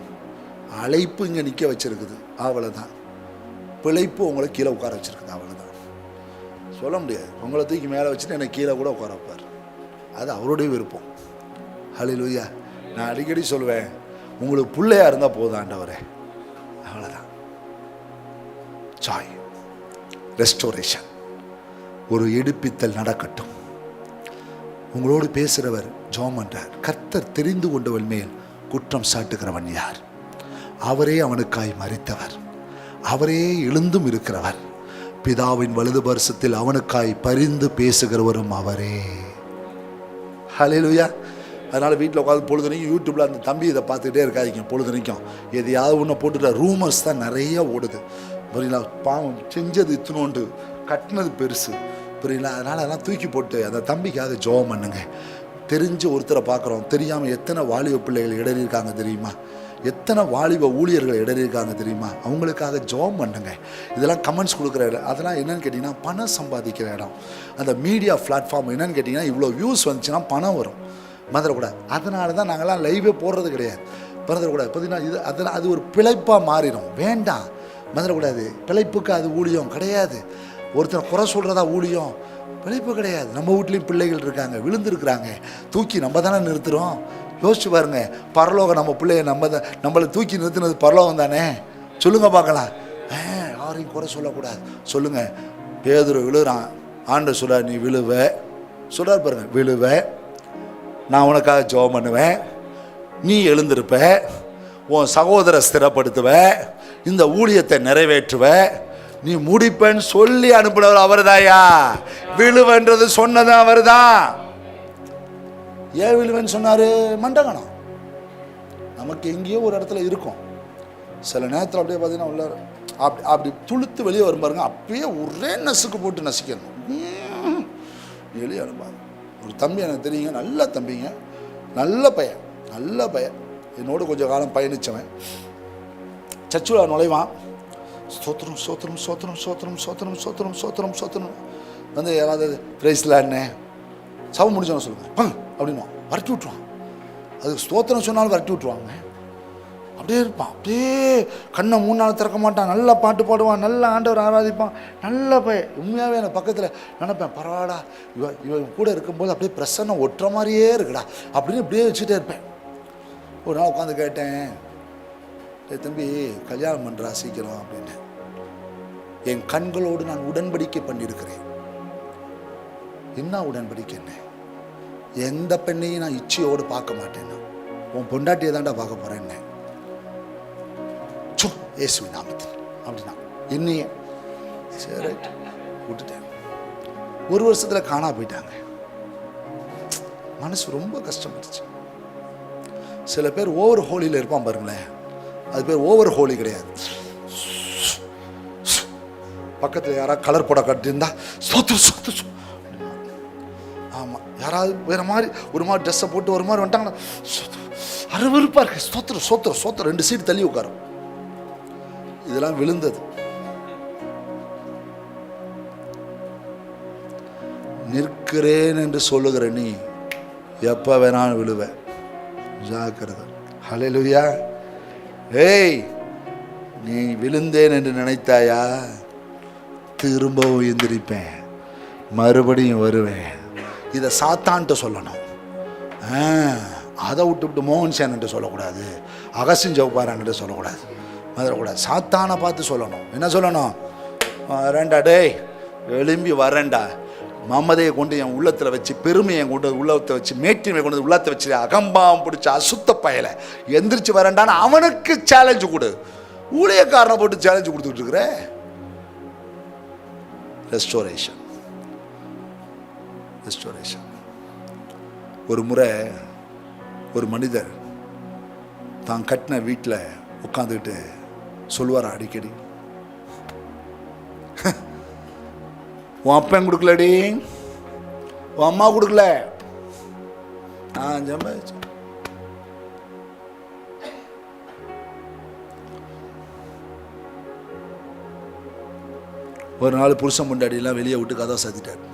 அழைப்பு இங்கே நிற்க வச்சிருக்குது, அவ்வளோதான். பிழைப்பு உங்களை கீழே உட்கார வச்சிருக்குது, அவ்வளோதான். சொல்ல முடியாது, உங்களை தூக்கி மேலே வச்சுட்டு என்னை கீழே கூட உட்கார வைப்பார், அது அவருடைய விருப்பம். ஹல்லேலூயா. நான் அடிக்கடி சொல்லுவேன், உங்களுக்கு பிள்ளையா இருந்தால் போதும் ஆண்டவரே, அவ்வளோதான். ஜாய், ரெஸ்டோரேஷன், ஒரு எடுப்பித்தல் நடக்கட்டும். உங்களோடு பேசுகிறவர் ஜெபம் பண்றார். கர்த்தர் தெரிந்து கொண்டவன் மேல் குற்றம் சாட்டுகிறவன் யார்? அவரே அவனுக்காய் மரித்தவர், அவரே எழுந்தும் இருக்கிறவர், பிதாவின் வலது பரிசத்தில் அவனுக்காய் பரிந்து பேசுகிறவரும் அவரே. ஹல்லேலூயா. அதனால் வீட்டில் உட்காந்து பொழுதுனைக்கும் யூடியூப்பில் அந்த தம்பி இதை பார்த்துக்கிட்டே இருக்காதிங்க. பொழுதுனைக்கும் எதையாவது ஒன்று போட்டுட்டு ரூமர்ஸ் தான் நிறைய ஓடுது, புரியல? பாவம் செஞ்சது இத்தினோண்டு, கட்டினது பெருசு, புரியல? அதனால் அதெல்லாம் தூக்கி போட்டு அந்த தம்பிக்காக ஜெபம் பண்ணுங்க. தெரிஞ்சு ஒருத்தரை பார்க்குறோம், தெரியாமல் எத்தனை வாலிப பிள்ளைகள் இடறியிருக்காங்க தெரியுமா? எத்தனை வாலிப ஊழியர்கள் இடறியிருக்காங்க தெரியுமா? அவங்களுக்காக ஜெபம் பண்ணுங்க. இதெல்லாம் கமெண்ட்ஸ் கொடுக்குற இடம், அதெல்லாம் என்னென்னு கேட்டிங்கன்னா பணம் சம்பாதிக்கிற இடம். அந்த மீடியா பிளாட்ஃபார்ம் என்னென்னு கேட்டிங்கன்னா, இவ்வளோ வியூஸ் வந்துச்சுன்னா பணம் வரும், மறந்துடக்கூடாது. அதனால தான் நாங்கள்லாம் லைவே போடுறது கிடையாது, மறந்துடக்கூடாது. பார்த்தீங்கன்னா இது அதெல்லாம் அது ஒரு பிழைப்பாக மாறிடும், வேண்டாம், மறந்துடக்கூடாது. பிழைப்புக்கு அது ஊழியம் கிடையாது. ஒருத்தனை குறை சொல்கிறதா ஊழியம், பிழைப்பு கிடையாது. நம்ம வீட்லேயும் பிள்ளைகள் இருக்காங்க, விழுந்துருக்குறாங்க, தூக்கி நம்ம தானே நிறுத்துகிறோம். யோசிச்சு பாருங்க, பரலோகம் நம்ம பிள்ளைய நம்மளை தூக்கி நிறுத்தினது பரலோகம் தானே. சொல்லுங்க பார்க்கலாம். யாரையும் குறை சொல்லக்கூடாது. சொல்லுங்க, பேதுரு விழுறான், ஆண்டவர் சொல்றார், நீ விழுவ, சொல்றார் பாருங்க, விழுவ, நான் உனக்காக ஜெபம் பண்ணுவேன், நீ எழுந்திருப்ப, உன் சகோதர ஸ்திரப்படுத்துவ, இந்த ஊழியத்தை நிறைவேற்றுவ, நீ முடிப்பேன்னு சொல்லி அனுப்பினவர் அவர்தாயா. விழுவன்றது சொன்னது அவர்தான். ஏன் விழுவேன்னு சொன்னாரு? மண்டகணம். நமக்கு எங்கேயோ ஒரு இடத்துல இருக்கும், சில நேரத்தில் அப்படியே பார்த்தீங்கன்னா உள்ள அப்படி துளுத்து வெளியே வரும் பாருங்க, அப்படியே ஒரே நசுக்கு போட்டு நசிக்கணும், வெளியே அனுப்பாங்க. ஒரு தம்பி எனக்கு தெரியுங்க, நல்ல தம்பிங்க, நல்ல பையன், நல்ல பையன், என்னோடு கொஞ்சம் காலம் பயணித்தவன். சர்ச்சில் நுழைவான், ஸ்தோத்திரம் ஸ்தோத்திரம் ஸ்தோத்திரம் ஸ்தோத்திரம் ஸ்தோத்திரம் ஸ்தோத்திரம் ஸ்தோத்திரம் ஸ்தோத்திரம் வந்து யாராவது பிரைஸ்லான்னு சவம் முடிச்சோன்னு சொல்லுவாங்க, பங் அப்படின்னு வரட்டி விட்ருவான். அதுக்கு ஸ்தோத்திரம் சொன்னாலும் வரட்டி விட்ருவாங்க. அப்படியே இருப்பான், அப்படியே கண்ணை 3 நாள் திறக்க மாட்டான், நல்லா பாட்டு பாடுவான், நல்லா ஆண்டவர் ஆராதிப்பான், நல்ல பையன். உண்மையாகவே எனக்கு பக்கத்தில் நினைப்பேன், பரவாடா, இவன் கூட இருக்கும்போது அப்படியே பிரசன்னம் ஒட்டுற மாதிரியே இருக்குடா அப்படின்னு இப்படியே வச்சுட்டே இருப்பேன். ஒரு நாள் உட்காந்து கேட்டேன், தம்பி கல்யாணம் பண்ணுறா சீக்கிரம் அப்படின்னு. என் கண்களோடு நான் உடன்படிக்கை பண்ணியிருக்கிறேன். என்ன உடன்படிக்கை? என்ன? எந்த பெண்ணையும் நான் இச்சையோடு பார்க்க மாட்டேன், உன் பொண்டாட்டியை தாண்டா பார்க்க போறேன் என்ன, இயேசுவின் நாமத்தில் அப்படின்னா என்னையே சரி விட்டுட்டேன். 1 வருஷத்துல காணா போயிட்டாங்க. மனசு ரொம்ப கஷ்டப்பட்டுச்சு. சில பேர் ஓவர் ஹோலியில் இருப்பான் பாருங்களேன், அது பேர் ஓவர் ஹோலி கிடையாது. பக்கத்தில் யாராவது கலர் போட கட்டியிருந்தா சொத்து. ஆமாம், யாராவது வேற மாதிரி ஒரு மாதிரி ட்ரெஸ்ஸை போட்டு ஒரு மாதிரி வந்துட்டாங்கன்னா அருவருப்பாக இருக்கு. சோத்திரம் 2 சீட் தள்ளி உட்காரும். இதெல்லாம் விழுந்தது. நிற்கிறேன் என்று சொல்லுகிற நீ எப்போ வேணாலும் விழுவ, ஜாக்கிரதை. ஹல்லேலூயா. ஏய், நீ விழுந்தேன் என்று நினைத்தாயா? திரும்பவும் எந்திரிப்பேன், மறுபடியும் வருவேன். இதை சாத்தான்ட்டு சொல்லணும். அதை விட்டு மோகன் சேனன்ட்டு சொல்லக்கூடாது, அகஸ்டின் ஜவுப்பாரான்ட்டு சொல்லக்கூடாது, மதுரக்கூடாது. சாத்தானை பார்த்து சொல்லணும். என்ன சொல்லணும்? வரேன்டா டேய், எழும்பி வரேன்டா. மமதையை கொண்டு என் உள்ளத்தில் வச்சு, பெருமையை கொண்டு உள்ளத்தை வச்சு, மேட்டிமை கொண்டு உள்ளத்தை வச்சு, அகம்பாவம் பிடிச்ச அசுத்த பயலை எந்திரிச்சு வரேன்டான்னு அவனுக்கு சேலஞ்சு கொடு. ஊழியக்காரனை போட்டு சேலஞ்சு கொடுத்துட்டு இருக்கிற. ரெஸ்டோரேஷன். ஒரு முறை ஒரு மனிதர் தான் கட்டின வீட்டில் உட்காந்துக்கிட்டு சொல்லுவார் அடிக்கடி, உன் அப்பன் கொடுக்கலடி, உன் அம்மா கொடுக்கல, நான் சம்பாதிச்சு. ஒரு நாள் புருஷன் பொண்டாடியெல்லாம் வெளியே விட்டு கதவை சாத்திட்டார்.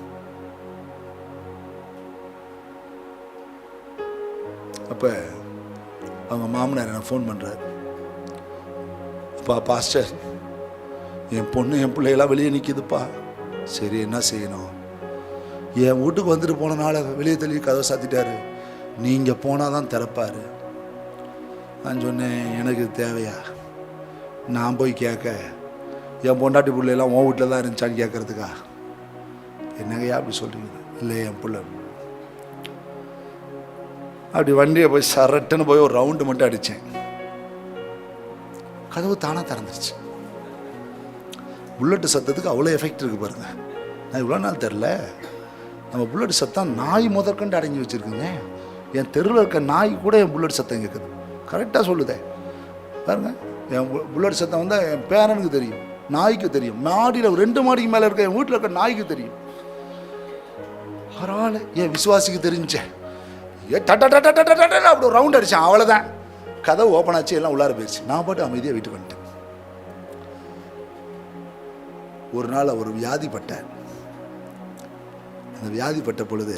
அப்போ அவங்க மாமனார் எனக்கு ஃபோன் பண்ணுறார். அப்பா பாஸ்டர், என் பொண்ணு என் பிள்ளைகளாம் வெளியே நிற்கிதுப்பா. சரி, என்ன செய்யணும்? என் வீட்டுக்கு வந்துட்டு போனனால வெளியே தள்ளி கதவை சாத்திட்டாரு, நீங்கள் போனால் தான் திறப்பார். நான் சொன்னேன், எனக்கு தேவையா நான் போய் கேட்க? என் பொண்டாட்டி பிள்ளைலாம் உன் வீட்டில் தான் இருந்துச்சான்னு கேட்குறதுக்கா? என்னங்கய்யா அப்படி சொல்கிறீங்க? இல்லை, என் பிள்ளை. அப்படி வண்டியை போய் சரட்டுன்னு போய் ஒரு ரவுண்டு மட்டும் அடித்தேன். கதவு தானாக திறந்துருச்சு. புல்லட்டு சத்தத்துக்கு அவ்வளோ எஃபெக்ட் இருக்குது பாருங்க. நான் இவ்வளோ நாள் தெரில. நம்ம புல்லட் சத்தம் நாய் முதற்கண்டு அடங்கி வச்சுருக்குங்க. என் தெருவில் இருக்க நாய் கூட என் புல்லட் சத்தம் கேட்குது. கரெக்டாக சொல்லுதே பாருங்க. என் புல்லட் சத்தம் வந்து என் பேரனுக்கு தெரியும், நாய்க்கு தெரியும். மாடியில் 2 மாடிக்கு மேலே இருக்க என் வீட்டில் இருக்க நாய்க்கு தெரியும். பரவாயில்ல, என் விசுவாசிக்கு தெரிஞ்சேன். அப்படி ஒரு ரவுண்ட் அடித்தேன், அவ்வளோதான். கதவு ஓப்பன் ஆச்சு, எல்லாம் உள்ளார போயிடுச்சு. நான் பாட்டு அமைதியாக வீட்டுக்கு வந்துட்டேன். ஒரு நாள் ஒரு வியாதிப்பட்டேன். அந்த வியாதிப்பட்ட பொழுது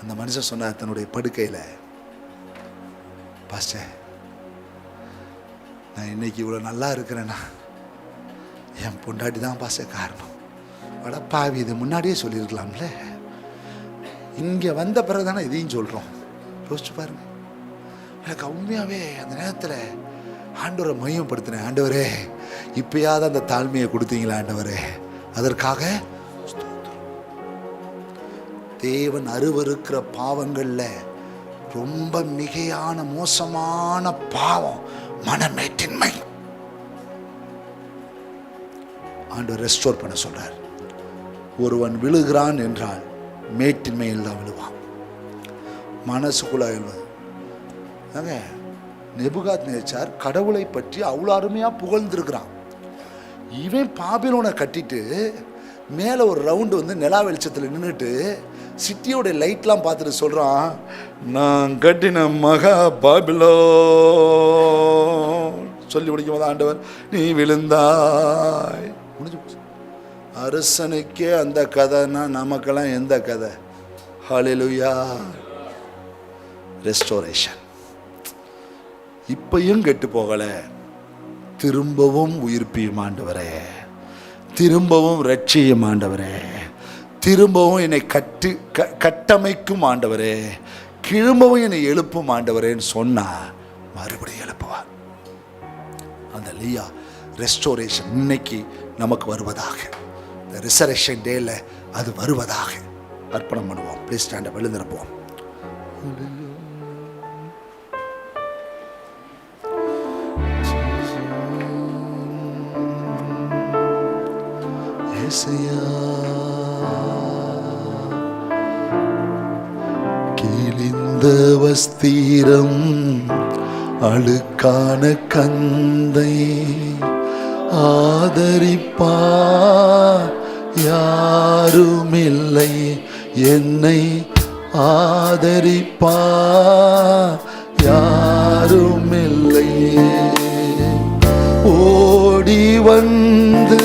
அந்த மனுஷன் சொன்னார் தன்னுடைய படுக்கையில், பாஸ்டர், நான் இன்னைக்கு இவ்வளோ நல்லா இருக்கிறேன்னா என் பொண்டாட்டி தான் பாஸ்டர் காரணம். வடப்பாவி, இது முன்னாடியே சொல்லியிருக்கலாம்ல. இங்கே வந்த பிறகு தானே இதையும் சொல்கிறோம். யோசிச்சு பாருங்க. எனக்கு உண்மையாகவே அந்த நேரத்தில் ஆண்டவரை மையப்படுத்தினேன். ஆண்டவரே, இப்பயாவது அந்த தாழ்மையை கொடுத்தீங்களா ஆண்டவரே, அதற்காக தேவன் அருவருக்கிற பாவங்கள்ல ரொம்ப மிகையான மோசமான பாவம் மனமேட்டின்மை. ஆண்டவர் ரெஸ்டோர் பண்ண சொல்றார். ஒருவன் விழுகிறான் என்றால் மேட்டின்மையில் தான் விழுவான். மனசுக்குள்ள நெபுகாத்நேச்சார் கடவுளை பற்றி அவ்வளோ அருமையாக புகழ்ந்துருக்கிறான். இவன் பாபிலோனை கட்டிட்டு மேலே ஒரு ரவுண்டு வந்து நிலா வெளிச்சத்தில் நின்றுட்டு சிட்டியோட லைட்லாம் பார்த்துட்டு சொல்கிறான், நான் கட்டின மகா பாபிலோ. சொல்லி முடிக்கும் போது ஆண்டவர், நீ விழுந்தாய். முடிஞ்சு போச்சு. அரசனுக்கே அந்த கதைன்னா நமக்கெல்லாம் எந்த கதை? ஹல்லேலூயா. ரெஸ்டோரேஷன். இப்பையும் கெட்டு போகல, திரும்பவும் உயிர்ப்பியும் ஆண்டவரே, திரும்பவும் ரட்சியும் ஆண்டவரே, திரும்பவும் என்னை கட்டமைக்கும் ஆண்டவரே, திரும்பவும் என்னை எழுப்பும் ஆண்டவரேன்னு சொன்னா மறுபடியும் எழுப்புவார். அந்த லியா ரெஸ்டோரேஷன் இன்னைக்கு நமக்கு வருவதாக, இந்த ரிசரக்ஷன் டேல அது வருவதாக அர்ப்பணம் பண்ணுவோம். Please stand up, எழுந்திருப்போம். ஏசையா வஸ்திரம் அழுக்கான கந்தை ஆதரிப்பார் யாருமில்லை, என்னை ஆதரிப்பார் யாருமில்லை. ஓடி வந்து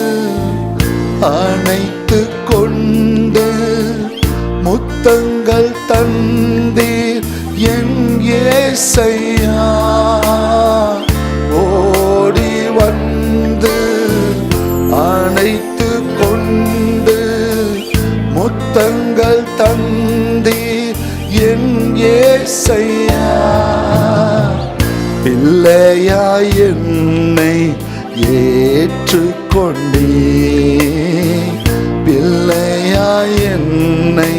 அணைத்து கொண்டு முத்தங்கள் தந்தீர் என் இயேசையா. ஓடி வந்து அணைத்து கொண்டு முத்தங்கள் தந்தீர் என் இயேசையா. பிள்ளையாய் என்னை ஏற்றுக்கொண்டே, பிள்ளையாய் என்னை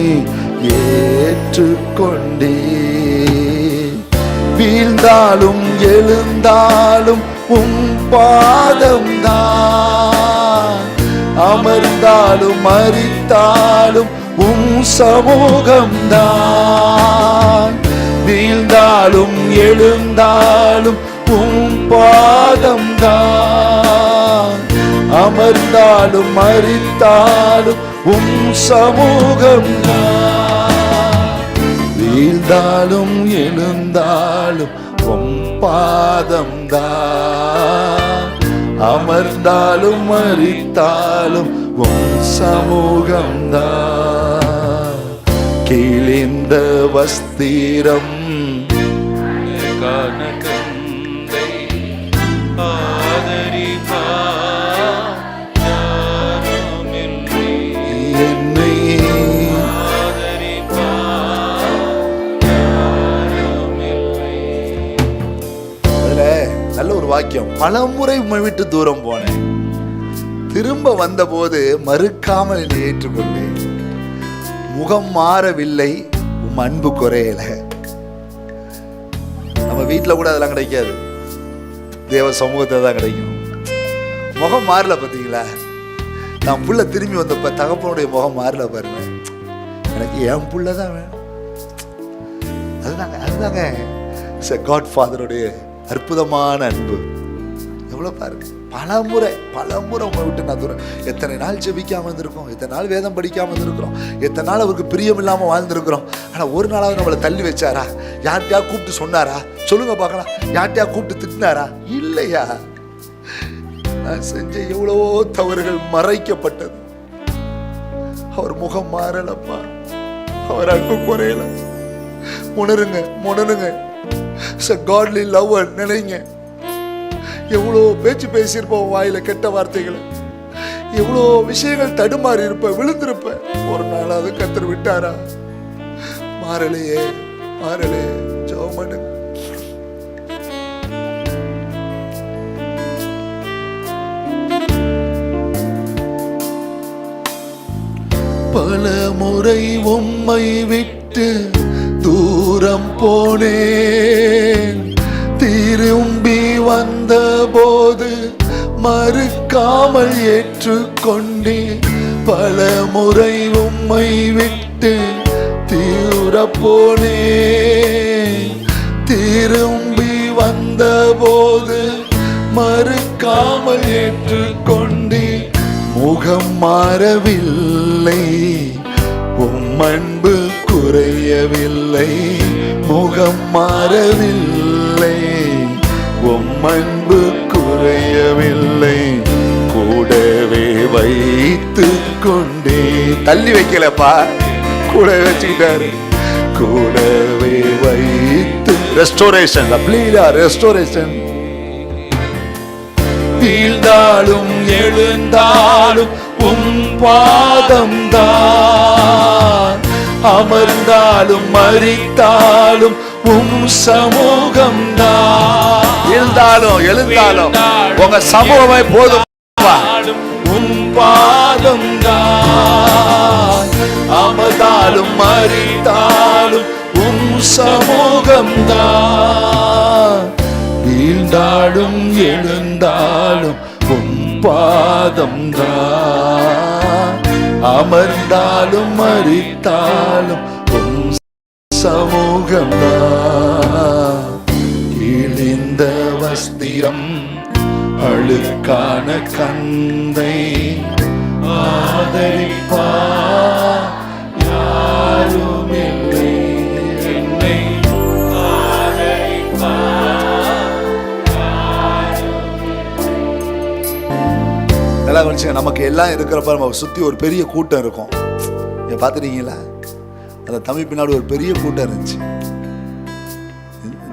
ஏற்றுக்கொண்டே. வீழ்ந்தாலும் எழுந்தாலும் உம் பாதம்தான், அமர்ந்தாலும் மரித்தாலும் உம் சமூகம்தான். வீழ்ந்தாலும் எழுந்தாலும் உம் பாதம்தான், அமர்ந்தாலும் மரித்தாலும் உம் சமூகம்தான். வீழ்ந்தாலும் எழுந்தாலும் உம் பாதம்தான், அமர்ந்தாலும் மரித்தாலும் உம் சமூகம்தான். கிழிந்த வஸ்திரம் கனகந்தை ஆதரிப்பார் யாருமில்லை, என்னை ஆதரிப்பார் யாருமில்லை. அதுல நல்ல ஒரு வாக்கியம், பலமுறை உம்மை விட்டு தூரம் போனேன், திரும்ப வந்தபோது மறுக்காமல் என்னை ஏற்றுக்கொண்டேன். முகம் மாறவில்லை, உம் அன்பு குறையல. நம்ம வீட்டில் கூட அதெல்லாம் கிடைக்காது, தேவ சமூகத்தை தான் கிடைக்கும். முகம் மாறல பார்த்தீங்களா? நான் புள்ள திரும்பி வந்தப்ப தகப்பனுடைய முகம் மாறல பாருங்க. எனக்கு என் புள்ள தான் வேணும். அதுதாங்க காட் ஃபாதருடைய அற்புதமான அன்பு. எவ்வளோ பாருங்க, பல முறை உங்களை விட்டு நான் தூரம். எத்தனை நாள் ஜெபிக்காம இருந்திருக்கோம், எத்தனை நாள் வேதம் படிக்காம இருந்திருக்கிறோம், எத்தனை நாள் அவருக்கு பிரியம் இல்லாமல் வாழ்ந்திருக்கிறோம். ஆனால் ஒரு நாளாவது நம்மளை தள்ளி வச்சாரா? யார்கிட்டயா கூப்பிட்டு சொன்னாரா? சொல்லுங்க பார்க்கலாம். யார்கிட்டயா கூப்பிட்டு திட்டினாரா? இல்லையா. நான் செஞ்ச எவ்வளவோ தவறுகள் மறைக்கப்பட்டது. அவர் முகம் மாறலப்பா, அவர் அன்பு குறையல. உணருங்க. காட்லி லவ்வர் நினைங்க. எவ்வளோ பேச்சு பேசியிருப்போம், வாயில கெட்ட வார்த்தைகளை, எவ்வளோ விஷயங்கள் தடுமாறி இருப்ப, விழுந்திருப்ப. ஒரு நாளாவது கர்த்தர் விட்டாரா? மாறலையே. ஜெபம் பண்ணுங்க. பல முறை உம்மை விட்டு தூரம் போனேன், திரும்பி வந்த போது மறுக்காமல் ஏற்றுக்கொண்டேன். பல முறை உம்மை விட்டு தூர போனேன், திரும்பி வந்த போது மறுக்காமல் ஏற்றுக்கொண்டேன். முகம் மாறவில்லை, உம் அன்பு குறையவில்லை. முகம் மாறவில்லை, உம் அன்பு குறையவில்லை. கூடவே வைத்து கொண்டே, தள்ளி வைக்கலப்பா, கூட வச்சுக்கிட்டாரு. கூடவே வைத்து ரெஸ்டோரேஷன், ரெஸ்டோரேஷன். வீழ்ந்தாலும் எழுந்தாலும் உம் பாதம்தான், அமர்ந்தாலும் மரித்தாலும் உம் சமூகம்தான். எழுந்தாலும் உங்க சமூகமே போதும். உம் பாதம்தான், அமர்ந்தாலும் மரித்தாலும் உம் சமூகம்தான். வீழ்ந்தாலும் எழுந்தாலும் உம் பாதம்தான், அமர்ந்தாலும் மரித்தாலும் உம் சமூகம்தான். கிழிந்த வஸ்திரம், அழுக்கான கந்தை ஆதரிப்பா யாரும் இல்லை. என்னை ஆதரிப்பா நல்லா கவனிச்சுங்க. நமக்கு எல்லாம் இருக்கிறப்ப நம்ம சுற்றி ஒரு பெரிய கூட்டம் இருக்கும். நீங்கள் பார்த்துட்டீங்களா? அந்த தம்பி பின்னாடி ஒரு பெரிய கூட்டம் இருந்துச்சு.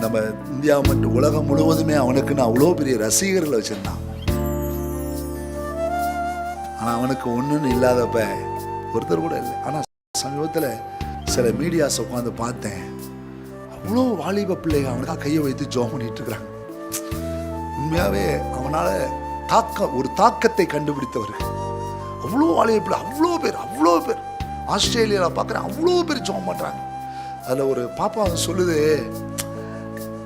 நம்ம இந்தியா மட்டும் உலகம் முழுவதுமே அவனுக்குன்னு அவ்வளோ பெரிய ரசிகர்களை வச்சுருந்தான். ஆனால் அவனுக்கு ஒன்றுன்னு இல்லாதப்ப ஒருத்தர் கூட இல்லை. ஆனால் சமீபத்தில் சில மீடியாஸ் உட்காந்து பார்த்தேன். அவ்வளோ வாலிப பிள்ளைங்க அவனுக்காக கையை வைத்து ஜோம் பண்ணிட்டு இருக்கிறாங்க. உண்மையாகவே அவனால் ஒரு தாக்கத்தை கண்டுபிடித்தவர். அவ்வளோ வாலிப பிள்ளை, அவ்வளோ பேர் ஆஸ்திரேலியாவில் பார்க்குறேன். அவ்வளோ பேர் ஜோம் பண்ணுறாங்க. அதில் ஒரு பாப்பா சொல்லுது,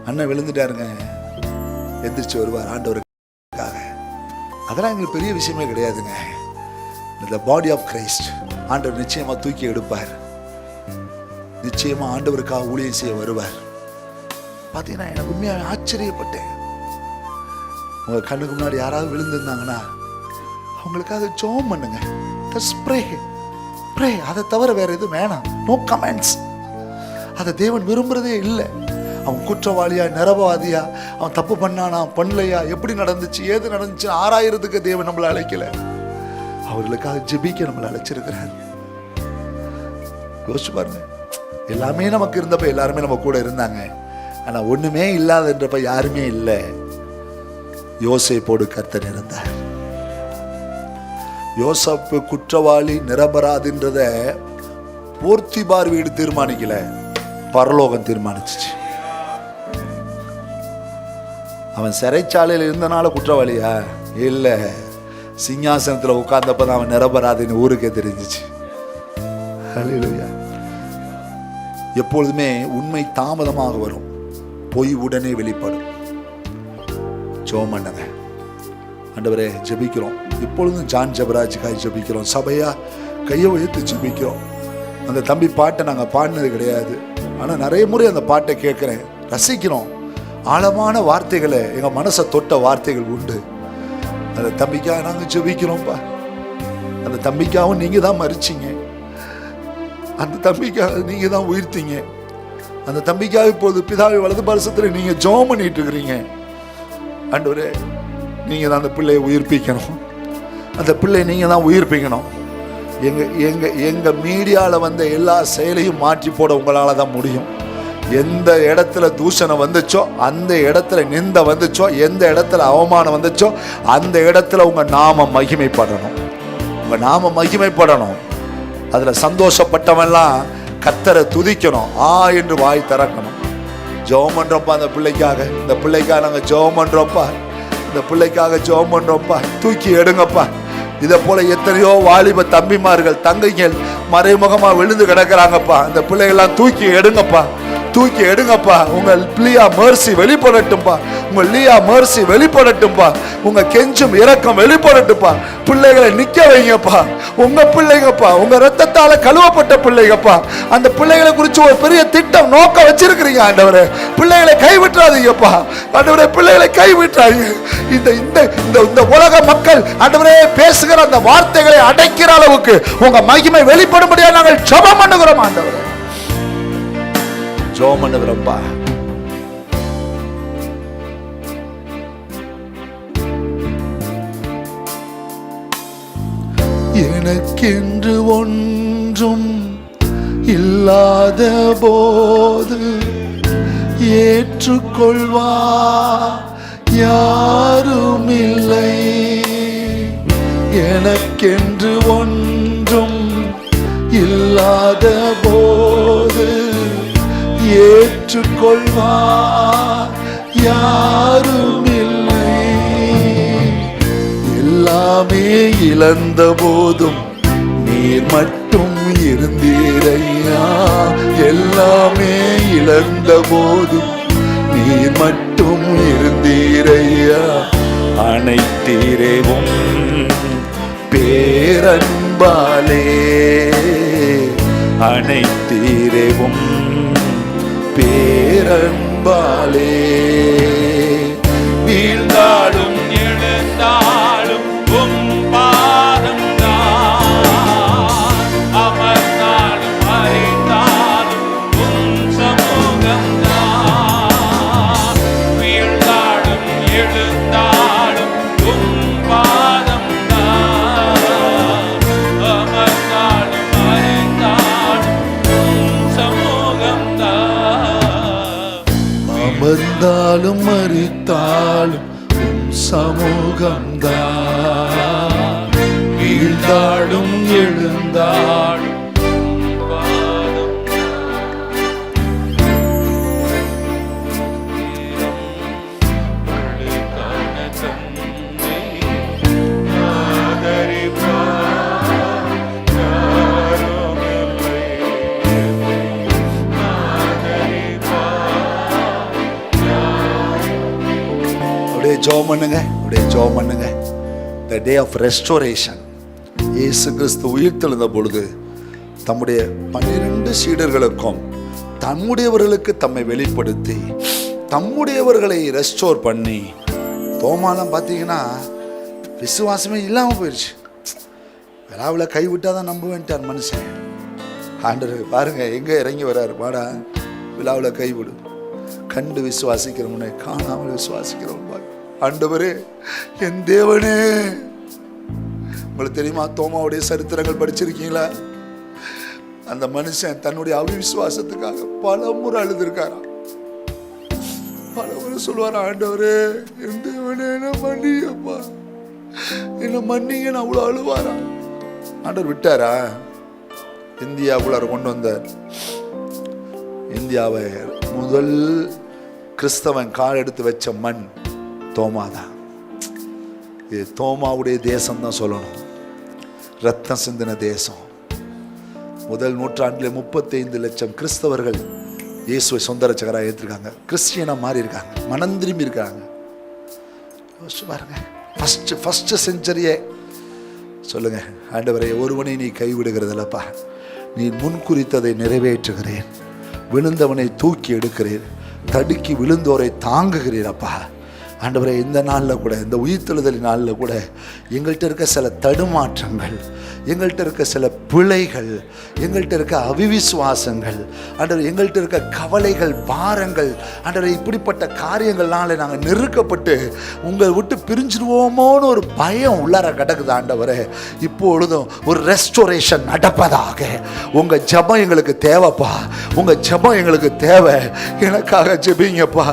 அண்ணன் விழுந்துட்டாருங்க, எந்திரிச்சு வருவார் ஆண்டவருக்காக. அதெல்லாம் எங்களுக்கு பெரிய விஷயமே கிடையாதுங்க. இந்த பாடி ஆஃப் கிரைஸ்ட் ஆண்டவர் நிச்சயமா தூக்கி எடுப்பார். நிச்சயமா ஆண்டவருக்காக ஊழியம் செய்ய வருவார். பார்த்தீங்கன்னா எனக்கு உண்மையாக ஆச்சரியப்பட்டேன். உங்க கண்ணுக்கு முன்னாடி யாராவது விழுந்திருந்தாங்கன்னா அவங்களுக்காக ஜெபம் பண்ணுங்க. ப்ரே. அதை தவிர வேற எதுவும் வேணாம். No comments. அதை தேவன் விரும்புறதே இல்லை. அவன் குற்றவாளியா, நிரபவாதியா, அவன் தப்பு பண்ணானா, பண்ணலையா, எப்படி நடந்துச்சு, ஏது நடந்துச்சு ஆராயறதுக்கு தேவன் நம்மளை அழைக்கல. அவர்களுக்காக ஜெபிக்க நம்மளை அழைச்சிருக்கிறார். யோசிச்சு பாருங்க. எல்லாமே நமக்கு இருந்தப்ப எல்லாருமே நம்ம கூட இருந்தாங்க. ஆனா ஒண்ணுமே இல்லாதன்றப்ப யாருமே இல்லை. யோசேப்போடு கர்த்தர் இருந்தார். யோசேப்பு குற்றவாளி, நிரபராதின்றத போர்த்திபார் வீடு தீர்மானிக்கல, பரலோகம் தீர்மானிச்சு. அவன் சிறைச்சாலையில் இருந்தனால குற்றவாளியா இல்ல, சிங்காசனத்துல உட்கார்ந்தப்பதான் அவன் நிரபராதின்னு ஊருக்கே தெரிஞ்சிச்சு. ஹல்லேலூயா. எப்பொழுதுமே உண்மை தாமதமாக வரும், பொய் உடனே வெளிப்படும். ஜெபம் பண்ணுங்க. ஆண்டவரே ஜெபிக்கிறோம். இப்பொழுதும் ஜான் ஜெபராஜுக்காய் ஜெபிக்கிறோம். சபையா கையை வைத்து ஜெபிக்கிறோம். அந்த தம்பி பாட்டை நாங்கள் பாடினது கிடையாது, ஆனால் நிறைய முறை அந்த பாட்டை கேட்குறேன், ரசிக்கிறோம். ஆழமான வார்த்தைகளை, எங்கள் மனசை தொட்ட வார்த்தைகள் உண்டு. அந்த தம்பிக்காக நாங்கள் ஜெபிக்கிறோம்ப்பா. அந்த தம்பிக்காகவும் நீங்கள் தான் மறிச்சிங்க. அந்த தம்பிக்காக நீங்கள் தான் உயிர்த்தீங்க. அந்த தம்பிக்காக இப்போது பிதாவை வலது பரிசத்தில் நீங்கள் ஜெபம் பண்ணிட்டு இருக்கிறீங்க. ஆண்டவரே நீங்கள் தான் அந்த பிள்ளையை உயிர்ப்பிக்கணும். அந்த பிள்ளை நீங்கள் தான் உயிர்ப்பிக்கணும். எங்கள் மீடியாவில் வந்த எல்லா செயலையும் மாற்றி போட உங்களால் தான் முடியும். எந்த இடத்துல தூஷணம் வந்துச்சோ, அந்த இடத்துல நிந்த வந்துச்சோ, எந்த இடத்துல அவமானம் வந்துச்சோ, அந்த இடத்துல உங்கள் நாமம் மகிமைப்படணும். உங்கள் நாமம் மகிமைப்படணும். அதில் சந்தோஷப்பட்டவெல்லாம் கர்த்தரை துதிக்கணும். என்று வாய் திறக்கணும். ஜெபம் பண்றோம்ப்பா அந்த பிள்ளைக்காக. இந்த பிள்ளைக்காக நாங்கள் ஜெபம் பண்றோம்ப்பா. இந்த பிள்ளைக்காக ஜெபம் பண்றோம்ப்பா. தூக்கி எடுங்கப்பா. இதை போல எத்தனையோ வாலிப தம்பிமார்கள், தங்கைகள் மறைமுகமா விழுந்து கிடக்கிறாங்கப்பா. இந்த பிள்ளைகள்லாம் தூக்கி எடுங்கப்பா. தூக்கி எடுங்கப்பா. உங்கள் லியா மர்சி வெளிப்படட்டும்பா. உங்கள் லியா மர்சி வெளிப்படட்டும்பா. உங்க கெஞ்சும் இரக்கம் வெளிப்படட்டும்பா. பிள்ளைகளை நிக்க வைங்கப்பா. உங்க பிள்ளைங்கப்பா, உங்க ரத்தத்தால கழுவப்பட்ட பிள்ளைங்கப்பா. அந்த பிள்ளைகளை குறித்து ஒரு பெரிய திட்டம், நோக்கம் வச்சிருக்கிறீங்க ஆண்டவரே. பிள்ளைகளை கைவிட்டுறாதீங்கப்பா ஆண்டவரே. பிள்ளைகளை கைவிட்டுறாங்க. இந்த உலக மக்கள் ஆண்டவரே பேசுகிற அந்த வார்த்தைகளை அடைக்கிற அளவுக்கு உங்க மகிமை வெளிப்படும்படியா நாங்கள் ஜெபம் பண்ணுகிறோம் ஆண்டவரே. ஜெபம் பண்ணுகிறோம்ப்பா. எனக்கென்று ஒன்றும் இல்லாத போது ஏற்றுக்கொள்வா யாரும் இல்லை. எனக்கென்று ஒன்றும் இல்லாத போது ஏற்றுக்கொள்வா யாரும் இல்லை. எல்லாமே இழந்த போதும் நீர் மட்டும் இருந்தீரையா. எல்லாமே இழந்த போதும் நீர் மட்டும் இருந்தீரையா. அனைத்தீரேவும் பேரன்பாலே, அனைத்தீரேவும் பேரன்பாலே வீழ்ந்தாலும் எழுந்தாலும் உம் பாதம் தான், அமர்ந்தாலும் மறைந்தாலும் உம் சமூகம் தான். வீழ்ந்தாலும் எழுந்தாலும் உம் பாதம் தான், அமர்ந்தாலும் மறைந்தாலும் உம் சமூகம் தான். அமர்ந்தாலும் மரித்தாலும் உம் சமூகம்தான், வீழ்ந்தாலும் எழுந்தாலும் பாதம் உங்களுக்கான தன்னை ஆதரிப்பார் யாரும் இல்லை, ஆதரிப்பார். அப்படியே ஜெபம் பண்ணுங்க, அப்படியே ஜெபம் பண்ணுங்க. த டே ஆஃப் ரெஸ்டோரேஷன். இயேசு கிறிஸ்து உயிர்த்தெழுந்த பொழுது தம்முடைய 12 சீடர்களுக்கும் தம்முடையவர்களுக்கு தம்மை வெளிப்படுத்தி தம்முடையவர்களை ரெஸ்டோர் பண்ணி, தோமாலாம் பார்த்தீங்கன்னா விசுவாசமே இல்லாமல் போயிடுச்சு. விழாவில் கைவிட்டால் தான் நம்புவேன்ட்டார் மனுஷன். ஆண்டவர் பாருங்க எங்கே இறங்கி வர்றாரு, வாடா விழாவில் கைவிடு, கண்டு விசுவாசிக்கிறவனே காணாமல் விசுவாசிக்கிறவன். ஆண்டவரே என் தேவனே. உங்களுக்கு தெரியுமா தோமாவுடைய சரித்திரங்கள் படிச்சிருக்கீங்களா? அந்த மனுஷன் தன்னுடைய அவிசுவாசத்துக்காக பல முறை அழுதுருக்காராம். பல முறை சொல்லுவார், ஆண்டவரே என் தேவனே என்ன மன்னியப்பா, என்ன மன்னிங்கன்னு அவ்வளோ அழுவாரா. ஆண்டவர் விட்டாரா? இந்தியாவுக்குள்ளார கொண்டு வந்தார். இந்தியாவை முதல் கிறிஸ்தவன் கால் எடுத்து வச்ச மண் தோமா தான். இது தோமாவுடைய தேசம் தான் சொல்லணும், ரத்தம் சிந்தின தேசம். முதல் நூற்றாண்டில் 35 லட்சம் கிறிஸ்தவர்கள் இயேசுவை சொந்த ரட்சகராக ஏற்றிருக்காங்க, கிறிஸ்டியனாக மாறி இருக்காங்க, மனம் திரும்பி இருக்காங்க. யோசிச்சு பாருங்க, ஃபர்ஸ்ட் செஞ்சுரியே. சொல்லுங்க, ஆண்டவரே ஒருவனை நீ கைவிடுகிறதில்லப்பா, நீ முன்குறித்ததை நிறைவேற்றுகிறேன், விழுந்தவனை தூக்கி எடுக்கிறேன், தடுக்கி விழுந்தோரை தாங்குகிறீரப்பா. ஆண்டவரே இந்த நாளில் கூட, இந்த உயிர்த்தெழுதல் நாளில் கூட எங்கள்கிட்ட இருக்க சில தடுமாற்றங்கள், எங்கள்கிட்ட இருக்க சில பிழைகள், எங்கள்கிட்ட இருக்க அவிவிசுவாசங்கள், ஆண்டவர் எங்கள்கிட்ட இருக்க கவலைகள், பாரங்கள், ஆண்டவர் இப்படிப்பட்ட காரியங்கள்னால நாங்கள் நெருக்கப்பட்டு உங்களை விட்டு பிரிஞ்சிருவோமோன்னு ஒரு பயம் உள்ளார கிடக்குது. ஆண்டவரே இப்பொழுதும் ஒரு ரெஸ்டோரேஷன் நடப்பதாக. உங்கள் ஜெபம் எங்களுக்கு தேவைப்பா, உங்கள் ஜெபம் எங்களுக்கு தேவை. எனக்காக ஜெபிங்கப்பா,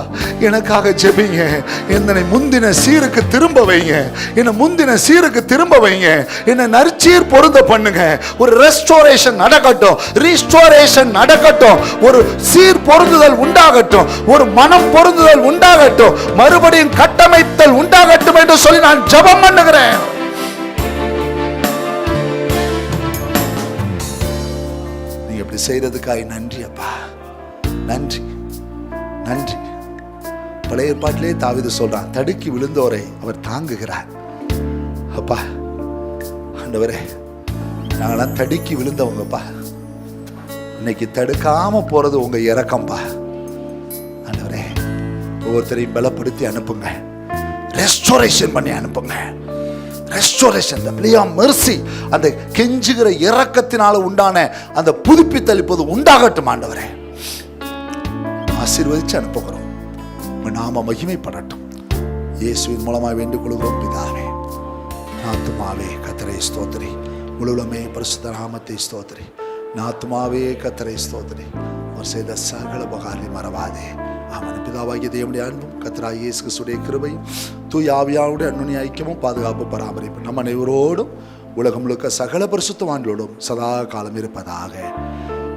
எனக்காக ஜெபிங்க. என்னை முந்தின சீருக்கு திரும்ப வைங்க, என்னை முந்தின சீருக்கு திரும்ப வைங்க, என்னை நற்சீர் பொருந்த பண்ணுங்க. ஒரு ரெஸ்டோரேஷன் நடக்கட்டும், ரீஸ்டோரேஷன் நடக்கட்டும், ஒரு சீர் பொருந்துதல் உண்டாகட்டும், ஒரு மனம் பொருந்துதல் உண்டாகட்டும், மறுபடியும் கட்டமைத்தல் உண்டாகட்டும் என்று சொல்லி நான் ஜெபம் பண்ணுகிறேன். நீங்க இப்படி செய்யறதுக்காக நன்றி அப்பா, நன்றி நன்றி. பழைய ஏற்பாட்டிலே தாவீது சொல்றான், தடுக்கி விழுந்தோரை அவர் தாங்குகிறார். அப்பா ஆண்டவரே, நாங்களாம் தடுக்கி விழுந்தவங்கப்பா, இன்னைக்கு தடுக்காம போறது உங்க இரக்கம்பா. ஆண்டவரே ஒவ்வொருத்தரையும் பலப்படுத்தி அனுப்புங்க, ரெஸ்டோரேஷன் பண்ணி அனுப்புங்க. ரெஸ்டோரேஷன், மெர்சி, அந்த கெஞ்சுகிற இரக்கத்தினால உண்டான அந்த புதுப்பித்தல் இப்போது உண்டாகட்டும். ஆண்டவரே ஆசீர்வதிச்சு அனுப்புகிறோம், நாம மகிமைப்படட்டும். இயேசுவின் மூலமாக வேண்டிக் கொள்கிறோம் பிதாவே. நாத்துமாவே கர்த்தரை ஸ்தோத்திரி, முழுவதுமே பரிசுத்த நாமத்தை ஸ்தோத்திரி. நாத்துமாவே கர்த்தரை ஸ்தோத்திரி, அவர் செய்த சகல உபகாரங்களை மறவாதே. அவன் பிதாவாகிய தேவனுடைய அன்பும் கர்த்தராகிய இயேசு கிறிஸ்துவின் கிருபையும் தூய ஆவியானவருடைய அன்பின் ஐக்கியமும் பாதுகாப்பு பராமரிப்பு நம்ம அனைவரோடும் உலகம் முழுக்க சகல பரிசுத்தவான்களோடும் சதா காலம் இருப்பதாக.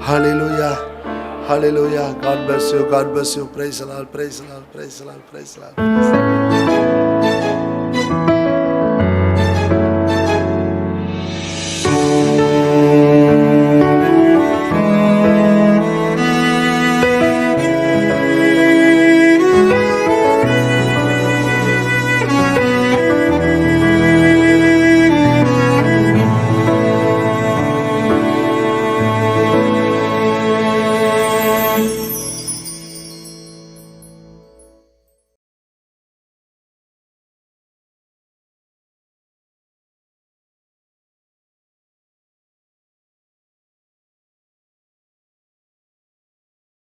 ஹல்லேலூயா, hallelujah. God bless you, God bless you. Praise the Lord, praise the Lord, praise the Lord, praise the Lord.